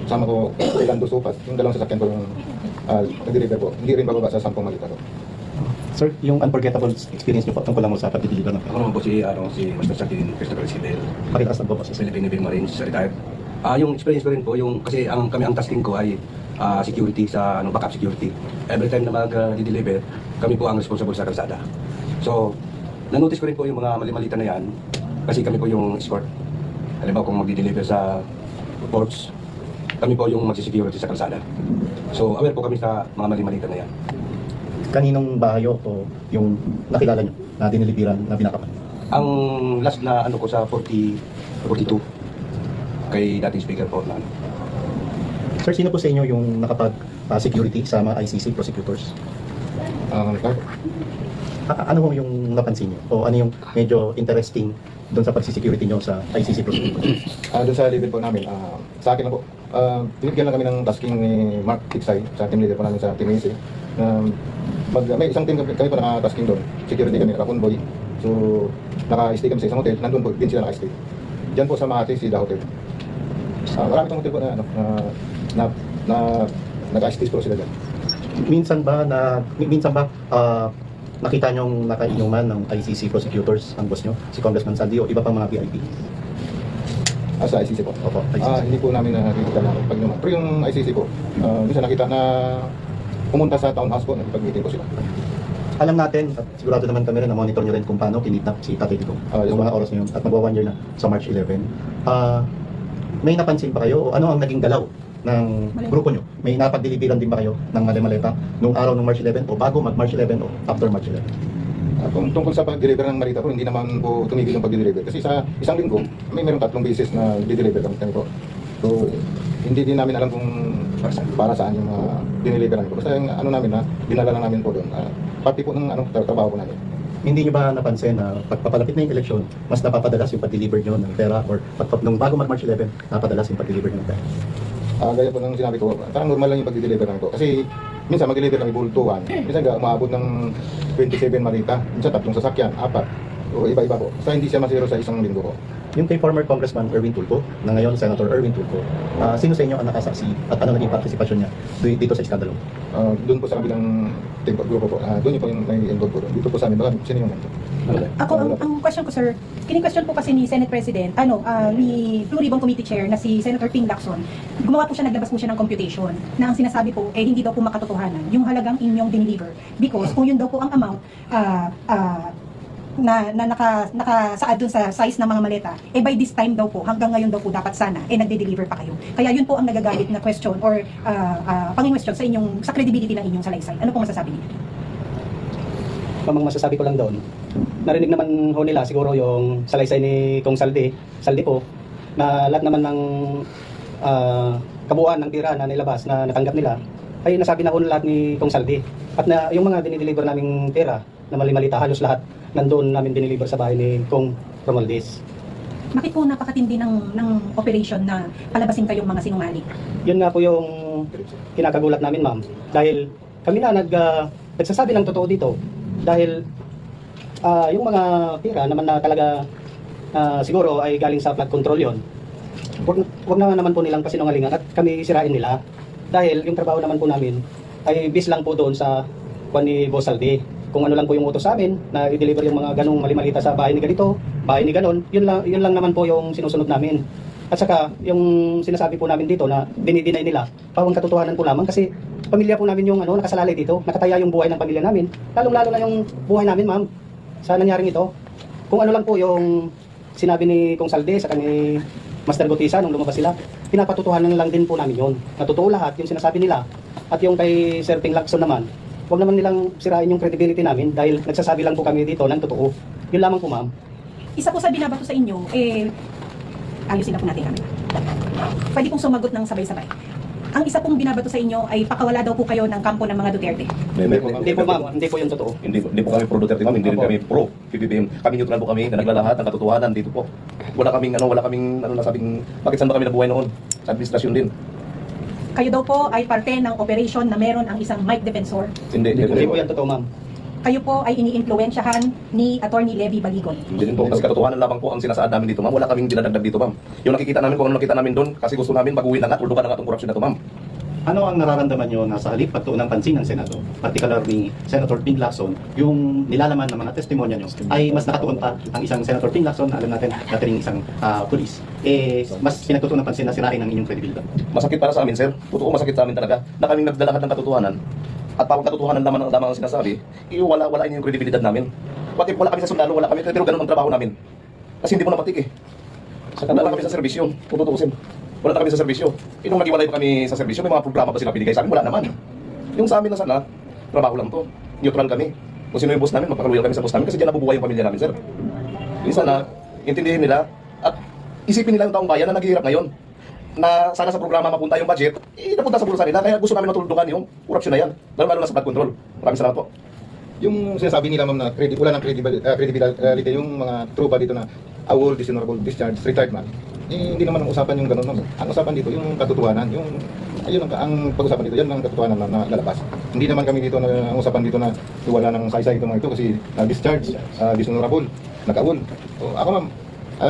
kasama ko si Lando Supat, yung dalawang sasakyan ko yung nag-deliver po. Hindi rin bababa sa 10 malita po. Sir, yung unforgettable experience niyo po tungkol lang mo sa pag-deliver ng Ako naman po si Master Sergeant Christopher Isabel, Pakitaas na po po sa Philippine Navy Marines, retired. Yung experience ko rin po, kasi kami ang tasking ko ay security sa backup security. Every time na mag-deliver, kami po ang responsible sa kalsada. So, na-notice ko rin po yung mga mali-malita na yan kasi kami po yung escort. Halimbawa kung mag-deliver sa ports, kami po yung mag-security sa kalsada. So, aware po kami sa mga mali-malita na yan. Kaninong bahay o yung nakilala niyo na diniliberan na binakapan? Ang last na ko sa 42 kay dating speaker po na Sir, sino po sa inyo yung nakapag-security sa mga ICC prosecutors? Ano mo yung napansin niyo? O ano yung medyo interesting doon sa pag-security niyo sa ICC prosecutors? Doon sa level po namin, sa akin lang po, binigyan lang kami ng tasking ni Mark Tiksay, sa team leader po namin sa Team AC. May isang team kami po naka-tasking doon, security kami, naka-convoy. So, naka-stay kami sa isang hotel, nandun po din sila naka-stay. Diyan po sa Makati, Sida Hotel. Marami itong hotel po na naka-stay po sila dyan. Minsan ba nakita niyong nakainuman ng ICC prosecutors ang boss niyo, si Congressman Saldi o iba pang mga VIP? Sa ICC po? Opo, ICC. Hindi po namin nakikita na pag-inuman. Pero yung ICC po, minsan nakita na pumunta sa townhouse po, nakipag-meeting po sila. Alam natin, at sigurado naman kami rin na monitor nyo rin kung paano kinidnap si Tatay Digong yung mga oras na yun at magwa 1 year na sa March 11. May napansin ba kayo o ano ang naging galaw ng grupo nyo? May napag-deliveran din ba kayo ng mali-maleta nung araw ng March 11 o bago mag-March 11 o after March 11? Kung tungkol sa pag-deliver ng malita po, hindi naman po tumigil yung pag-deliver. Kasi sa isang linggo, meron 3 beses na di-deliver kami po. So, hindi din namin alam kung para saan yung mga diniliveran ko. Basta yung ano namin na dinala lang namin po doon. Pati po ng trabaho ko namin. Hindi nyo ba napansin na pagpapalapit na yung eleksyon, mas napapadalas yung pag-deliver nyo ng pera or nung bago mag-March 11, napadalas yung pag-deliver nyo ng pera? Gaya po ng sinabi ko, parang normal lang yung pag-deliver lang ko. Kasi minsan mag-deliver lang ibultuhan. Minsan umabot ng 27 malita. Minsan 3 sasakyan, 4. O iba-iba po. Basta hindi siya masiro sa isang linggo po. Yung kay former Congressman Erwin Tulfo, na ngayon Senator Erwin Tulfo, sino sa inyo ang nakasaksi at ano naging partisipasyon niya dito sa iskandalo? Doon po sa kabilang grupo po. Doon yung po yung may involved po doon. Dito po sa amin, baka sino yung Ako, ang question ko, sir, kini-question po kasi ni Senate President, ni Blue Ribbon Committee Chair na si Senator Ping Lacson, gumawa po siya, naglabas po siya ng computation na ang sinasabi po, hindi daw po makatotohanan yung halagang inyong diniliver. Because kung yun daw po ang amount, na nakasaad dun sa size ng mga maleta, by this time daw po, hanggang ngayon daw po dapat sana, nagde-deliver pa kayo. Kaya yun po ang nagagalit na question or pangin-question sa credibility ng inyong salaysay. Ano po masasabi niyo? Mamang masasabi ko lang doon, narinig naman ho nila siguro yung salaysay ni Kong Saldi po, na lahat naman ng kabuuan ng tira na nilabas na natanggap nila, ay nasabi na ho lahat ni Kong Saldi. At na yung mga dinideliver naming pera na mali-malita, halos lahat nandoon namin diniliver sa bahay ni Kong Romualdez. Bakit po napakatindi ng operation na palabasin kayong mga sinungaling? Yun nga po yung kinakagulat namin, ma'am. Dahil kami na nagsasabi ng totoo dito. Dahil yung mga pera naman na talaga siguro ay galing sa flood control yon. Wag na naman po nilang pasinungalingan at kami sirain nila. Dahil yung trabaho naman po namin ay bis lang po doon sa kwan ni Boss Saldi. Kung ano lang po yung utos sa amin na i-deliver yung mga ganong mali-malita sa bahay ni ganito, bahay ni ganon, yun lang naman po yung sinusunod namin. At saka yung sinasabi po namin dito na dinideny nila, pawang katotohanan po lamang kasi pamilya po namin yung nakasalalay dito, nakataya yung buhay ng pamilya namin, lalong-lalo na yung buhay namin, ma'am, sa nangyaring ito. Kung ano lang po yung sinabi ni Kong Salde sa ni Master Gutisa nung lumabas sila, pinapatutuhanan lang din po namin yun. Natotoo lahat yung sinasabi nila. At yung kay Sir Ping Lacson naman, huwag naman nilang sirain yung credibility namin dahil nagsasabi lang po kami dito ng totoo. Yun lamang po, ma'am. Isa po sa binabato sa inyo, ayusin na po natin kami. Pwede pong sumagot ng sabay-sabay. Ang isa pong binabato sa inyo ay pakawala daw po kayo ng kampo ng mga Duterte. Hindi po, ma'am. Hindi po yung totoo. Hindi po kami pro Duterte, ma'am. Hindi rin kami pro PBBM. Kami neutral po kami na naglalahat ng katotohanan dito po. Wala kaming nasabing bakit saan ba kami nabuhay noon? Sa administrasyon din. Kayo daw po ay parte ng operation na meron ang isang Mike Defensor. Hindi po yan totoo, ma'am. Kayo po ay iniimpluwensyahan ni Attorney Levy Baligon. Hindi din po. Kasi katotohanan lamang po ang sinasaad namin dito, ma'am. Wala kaming dinadagdag dito, ma'am. Yung nakikita namin kung ano nakita namin doon, kasi gusto namin baguhin na nga, tuldukan na nga itong korupsyon na ito, ma'am. Ano ang nararamdaman nyo na sa halip pagtuon ng pansin ng Senado, particular ni Senator Ping Lacson, yung nilalaman ng mga testimonya nyo ay mas nakatuon pa ang isang Senator Ping Lacson na alam natin natin isang pulis, mas pinagtutuon ng pansin na sirain ang inyong kredibilidad? Masakit para sa amin, sir. Totoo, masakit sa amin talaga na kaming nagdalahat ng katotohanan. At pawang katotohanan lamang ang sinasabi, wala yung kredibilidad namin. Bakit wala kami sa sundalo, wala kami, pero ganun ang trabaho namin. Kasi hindi po napatik eh. Wala kami sa serbisyo, kung tutuusin. Wala na kami sa serbisyo. Nung nag-iwalay pa kami sa serbisyo, may mga programa ba sila binigay sa amin? Wala naman. Yung sa amin na sana, trabaho lang to. Neutral kami. Kung sino yung boss namin, magpakaluyan kami sa boss namin kasi diyan nabubuhay yung pamilya namin, sir. Yung sana, intindihin nila at isipin nila yung taong bayan na naghihirap ngayon. Na sana sa programa mapunta yung budget, napunta sa bulsa nila. Kaya gusto namin matuldukan yung korupsyon na yan. Lalo na sa bad control. Maraming salamat po. Yung sinasabi nila, ma'am, na wala ng credibility yung mga tropa dito na awol, dishonorable discharge, retired man. Hindi naman ang usapan yung gano'n, ma'am. Ang usapan dito, yung katotohanan, ayun ang pag-usapan dito, yan ang katotohanan na lalabas. Hindi naman kami dito, ang usapan dito na wala ng saysay itong mga ito kasi discharge, dishonorable, nag-awol. So, ako, ma'am,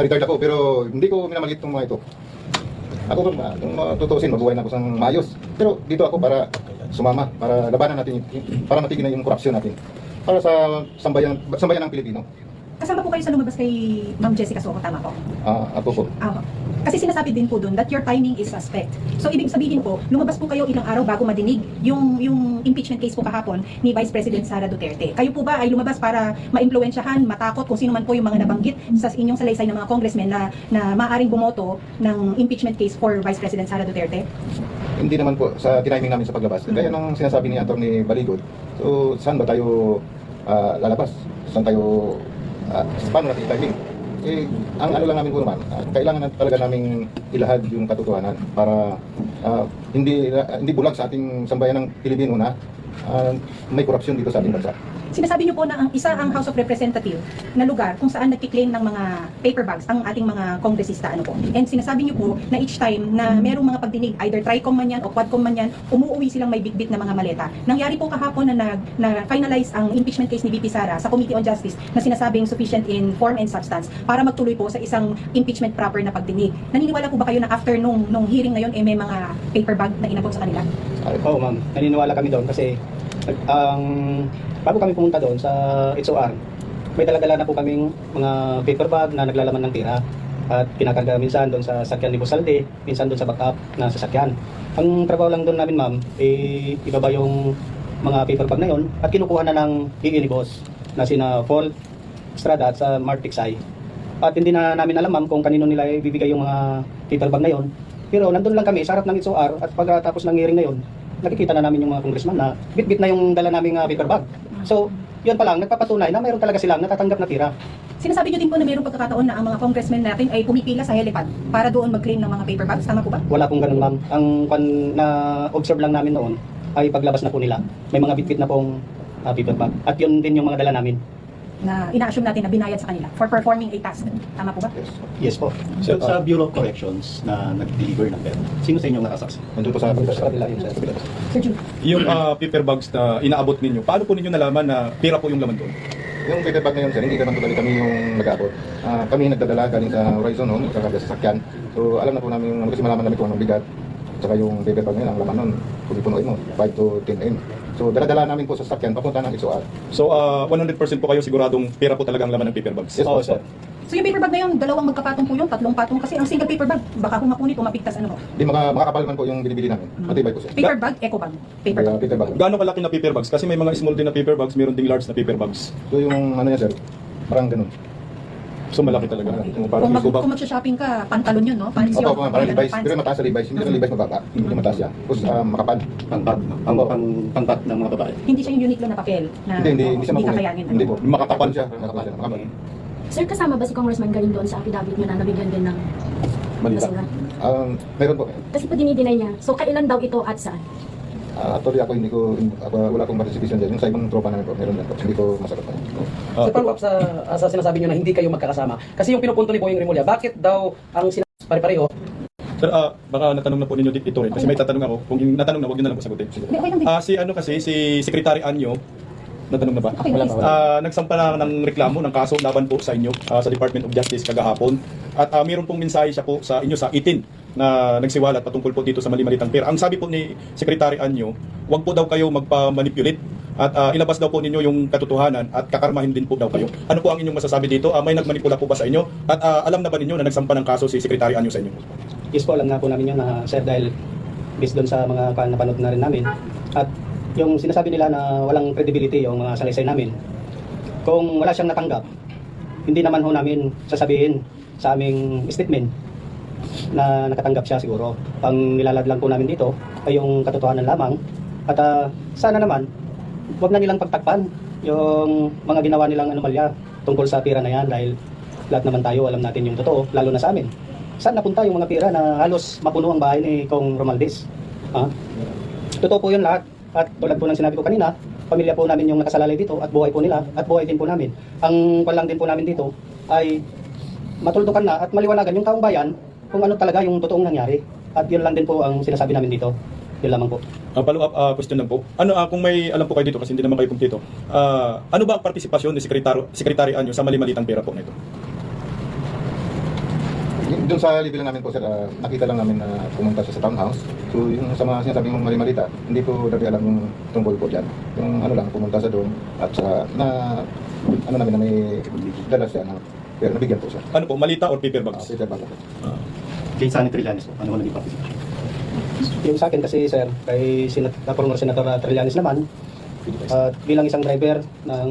retired ako, pero hindi ko minamalit itong mga ito. Ako, ma'am, kung tutusin, mabuhay na ako sang maayos. Pero dito ako para sumama, para labanan natin, para matigil na yung korupsyon natin. Para sa sambayan ng Pilipino. Kasama po kayo sa lumabas kay Ma'am Jessica Soho, tama po? Ako po. Kasi sinasabi din po doon that your timing is suspect. So ibig sabihin po, lumabas po kayo ilang araw bago madinig yung impeachment case po kahapon ni Vice President Sara Duterte. Kayo po ba ay lumabas para maimpluwensyahan, matakot kung sino man po yung mga nabanggit sa inyong salaysay ng mga congressmen na maaaring bumoto ng impeachment case for Vice President Sara Duterte? Hindi naman po sa timing namin sa paglabas. Gaya ng sinasabi ni Atty. Baligon. So saan ba tayo lalabas? Saan tayo paano natin timing? ang ano lang namin po naman, kailangan na talaga naming ilahad yung katotohanan para hindi bulag sa ating sambayan ng Pilipino na may korupsyon dito sa ating bansa. Sinasabi niyo po na ang isa ang House of Representative na lugar kung saan nagki-claim ng mga paper bags ang ating mga kongresista, ano po. And sinasabi niyo po na each time na merong mga pagdinig, either TRICOM man yan o QUADCOM man yan, umuuwi silang may bitbit na mga maleta. Nangyari po kahapon na finalize ang impeachment case ni VP Sara sa Committee on Justice na sinasabing sufficient in form and substance para magtuloy po sa isang impeachment proper na pagdinig. Naniniwala po ba kayo na after nung hearing na yun, may mga paper bag na inabot sa kanila? Oo, ma'am. Naniniwala kami doon kasi bago kami pumunta doon sa HOR, may dala-dala na po kaming mga paper bag na naglalaman ng tira at kinakarga minsan doon sa sakyan ni Busalde, minsan doon sa backup na sasakyan. Ang trabaho lang doon namin, ma'am, ibaba yung mga paper bag na yon at kinukuha na ng ni boss na sina Paul Estrada at sa Mark Tiksay. At hindi na namin alam, ma'am, kung kanino nila ibibigay yung mga paper bag na yon. Pero nandun lang kami sa harap ng HOR at pagkatapos ng hearing na yon, nakikita na namin yung mga congressman na bit-bit na yung dala naming paper bag. So, yun pa lang, nagpapatunay na mayroon talaga silang natatanggap na tira. Sinasabi niyo din po na mayroong pagkakataon na ang mga congressmen natin ay pumipila sa helipad para doon mag-claim ng mga paper bags. Tama po ba? Wala pong ganun, ma'am. Ang na-observe lang namin noon ay paglabas na po nila. May mga bit-bit na pong paper bag. At yun din yung mga dala namin. Na ina-assume natin na binayad sa kanila for performing a task. Tama po ba? Yes po. So, sa Bureau of Corrections na nag-deliver ng pera, sino sa inyong nakasaksi? Nandun po sa kabila yun, sir. Sir Jude. Yung paper bags na inaabot ninyo, paano po ninyo nalaman na pera po yung laman doon? Yung paper bag na yun, sir, hindi naman totally kami yung nag-abot. Kami nagdadala galing sa Horizon noon, sa sasakyan. So alam na po namin, kasi malaman namin kung anong bigat. Saka yung paper bag na yun, ang laman nun, kung ipunuin mo, 5 to 10 m. So dala-dala namin po sa sasakyan, papunta ng HOR. So 100% po kayo siguradong pera po talagang laman ng paper bags? Yes, sir. So yung paper bag na yun, dalawang magkapatong po yun, tatlong patong kasi ang single paper bag, baka kung mapunit o mapigtas ano ho. Di makakapal man po yung binibili namin. Matibay po siya. Paper bag, eco bag. Paper bag. Paper bag. Gaano kalaki na paper bags? Kasi may mga small din na paper bags, meron ding large na paper bags. So yung ano niya, sir, parang ganun. So malaki talaga. Parang Kung mag-shopping ka, pantalon yun, no? Panis yun. Opo, parang Levi's. Pero mataas sa Levi's. Hindi na Levi's mababa. Hindi mataas siya. Tapos makapal. Pang-bag ng mga babae. Hindi siya yung Uniqlo na papel na Hindi siya mapunit. kakayanin. Hindi po. Makakapal siya. Makapal siya. Makapal. Sir, kasama ba si Congressman Galing doon sa affidavit niyo na nabigyan din ng Malita. basura? Meron po. Kasi po dinideny niya. So, kailan daw ito at saan? Actually ako wala akong participation dyan. Yung sa ibang tropa namin po, meron dyan po. Hindi ko masagot pa. So, follow up sa sinasabi nyo na hindi kayo magkakasama. Kasi yung pinupunto ni Boying Rimulya, bakit daw ang sinasabi pare-pareho? Sir, baka natanong na po ninyo ito rin. Kasi may tatanong ako. Kung natanong na, huwag nyo na lang po sagutin. Hindi, okay lang din. Si Secretary Anyo, natanong na ba? Okay, Wala please. pa. Nagsampa na ng reklamo ng kaso laban po sa inyo sa Department of Justice kagahapon. At mayroon pong mensahe siya po sa inyo sa itin na nagsiwalat patungkol po dito sa mali-malitang pera. Ang sabi po ni Secretary Anyo, huwag po daw kayo magpa-manipulate at ilabas daw po ninyo yung katotohanan at kakarmahin din po daw kayo. Ano po ang inyong masasabi dito? May nagmanipula po ba sa inyo? At alam na ba ninyo na nagsampa ng kaso si Secretary Anyo sa inyo? Yes po, alam nga po namin yun na, sir, dahil based doon sa mga napanood na rin namin. At yung sinasabi nila na walang credibility yung mga salaysay namin, kung wala siyang natanggap, hindi naman ho namin sasabihin sa aming statement na nakatanggap siya siguro. Ang nilalad lang po namin dito ay yung katotohanan lamang. At sana naman, wag na nilang pagtakpan yung mga ginawa nilang anomalya tungkol sa pera na yan dahil lahat naman tayo alam natin yung totoo, lalo na sa amin. Saan napunta yung mga pera na halos mapuno ang bahay ni Kong Romualdez? Totoo po yun lahat. At tulad po ng sinabi ko kanina, pamilya po namin yung nakasalalay dito at buhay po nila at buhay din po namin. Ang palang din po namin dito ay matuldukan na at maliwanagan yung taong bayan kung ano talaga yung totoong nangyari. At yun lang din po ang sinasabi namin dito. Yun lamang po. Follow up question lang po. Kung may alam po kayo dito kasi hindi naman kayo kumpleto. Ano ba ang partisipasyon ni Secretary Anyo sa mali-malitang pera po nito? Doon sa level namin po, sir, nakita lang namin na pumunta siya sa townhouse. So yung sa mga sinasabi mong mali-malita, hindi po dati alam yung tungkol po dyan. Yung ano lang, pumunta siya doon at sa ano namin na may dala siya na pero nabigyan po siya. Ano po, malita or paper bags? Paper bag. Kay Senator Trillanes po, ano mo naging participation? Yung sa akin kasi, sir, kay former Senator Trillanes naman, bilang isang driver ng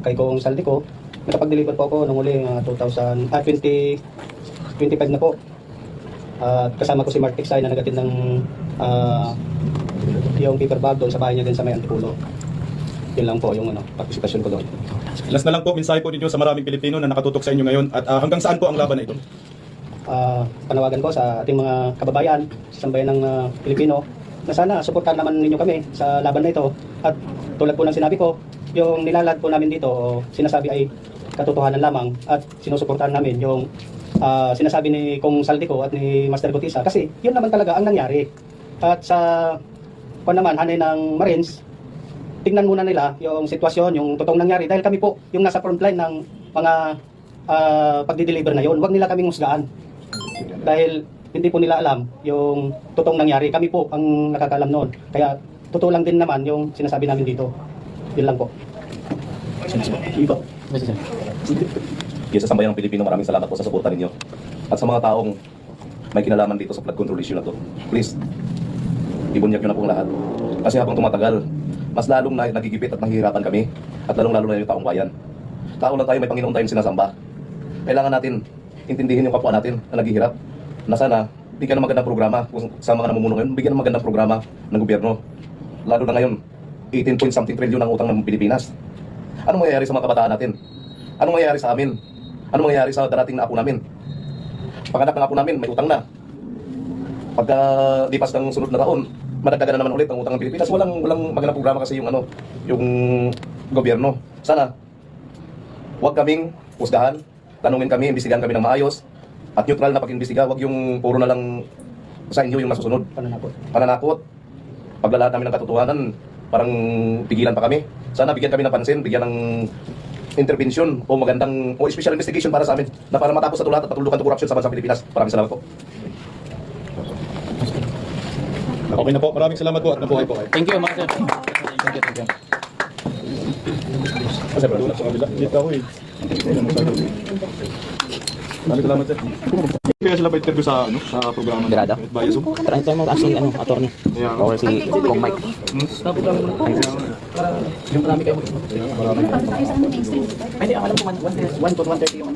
kay Kong Saldico, nakapag-deliver po ako nung uli 2025 na po. Kasama ko si Mark Tiksay na nagatid ng yung paper bag doon sa bahay niya din sa may Antipulo. Yun lang po yung participation ko doon. Last na lang po, mensahe po ninyo sa maraming Pilipino na nakatutok sa inyo ngayon at hanggang saan po ang laban na ito? Panawagan ko sa ating mga kababayan, sa sambayan ng Pilipino, na sana suportahan naman ninyo kami sa laban na ito. At tulad po ng sinabi ko, yung nilalad po namin dito, o sinasabi ay katotohanan lamang at sinusuportahan namin yung sinasabi ni Kong Saldico at ni Master Gutisa kasi yun naman talaga ang nangyari. At sa hanay ng Marines, tingnan muna nila yung sitwasyon, yung totoong nangyari dahil kami po yung nasa frontline ng mga pagdi-deliver na yun. Huwag nila kaming husgaan dahil hindi po nila alam yung totoong nangyari. Kami po ang nakakaalam noon. Kaya totoo lang din naman yung sinasabi namin dito. Yun lang po. Yes, sa sambayan ng Pilipino, maraming salamat po sa suporta ninyo. At sa mga taong may kinalaman dito sa flood control issue na to, please, ibunyag nyo na pong lahat. Kasi habang tumatagal, mas lalong nagigipit at nahihirapan kami at lalong-lalo na yung taong bayan. Tao lang tayo, may Panginoon tayong sinasamba. Kailangan natin intindihin yung kapwa natin na naghihirap. Na sana, bigyan ng magandang programa kung sa mga namumuno ngayon, bigyan ng magandang programa ng gobyerno. Lalo na ngayon, 18-point-something trillion ang utang ng Pilipinas. Anong mangyayari sa mga kabataan natin? Anong mangyayari sa amin? Anong mangyayari sa darating na apo namin? Pag-anak ng apo namin, may utang na. Pagka lipas ng sunod na taon, madagdagan na naman ulit ang utang ng Pilipinas. Walang magandang programa kasi yung yung gobyerno. Sana huwag kaming husgahan, tanungin kami, imbestigahan kami ng maayos at neutral na pag-imbestiga, huwag yung puro na lang sa inyo yung masusunod. Pananakot. Paglalahat namin ng katotohanan, parang pigilan pa kami. Sana bigyan kami ng pansin, bigyan ng intervention o magandang o special investigation para sa amin na para matapos sa lahat at patulukan ng korupsyon sa bansang Pilipinas. Maraming salamat po. Okay na po, maraming salamat po at nabuhay po kayo. Thank you, Master. Thank you. Kasi doon sa kabila, dito ako eh. Maraming salamat sir. Kaya sila ba interview sa programa? Grada? Via Zoom? Try tayo mag-ask si attorney. Or si Kong Mike. Yung marami kayo. Tayo sa mainstream. Ay, hindi, akala ko 1 to 1:30 yung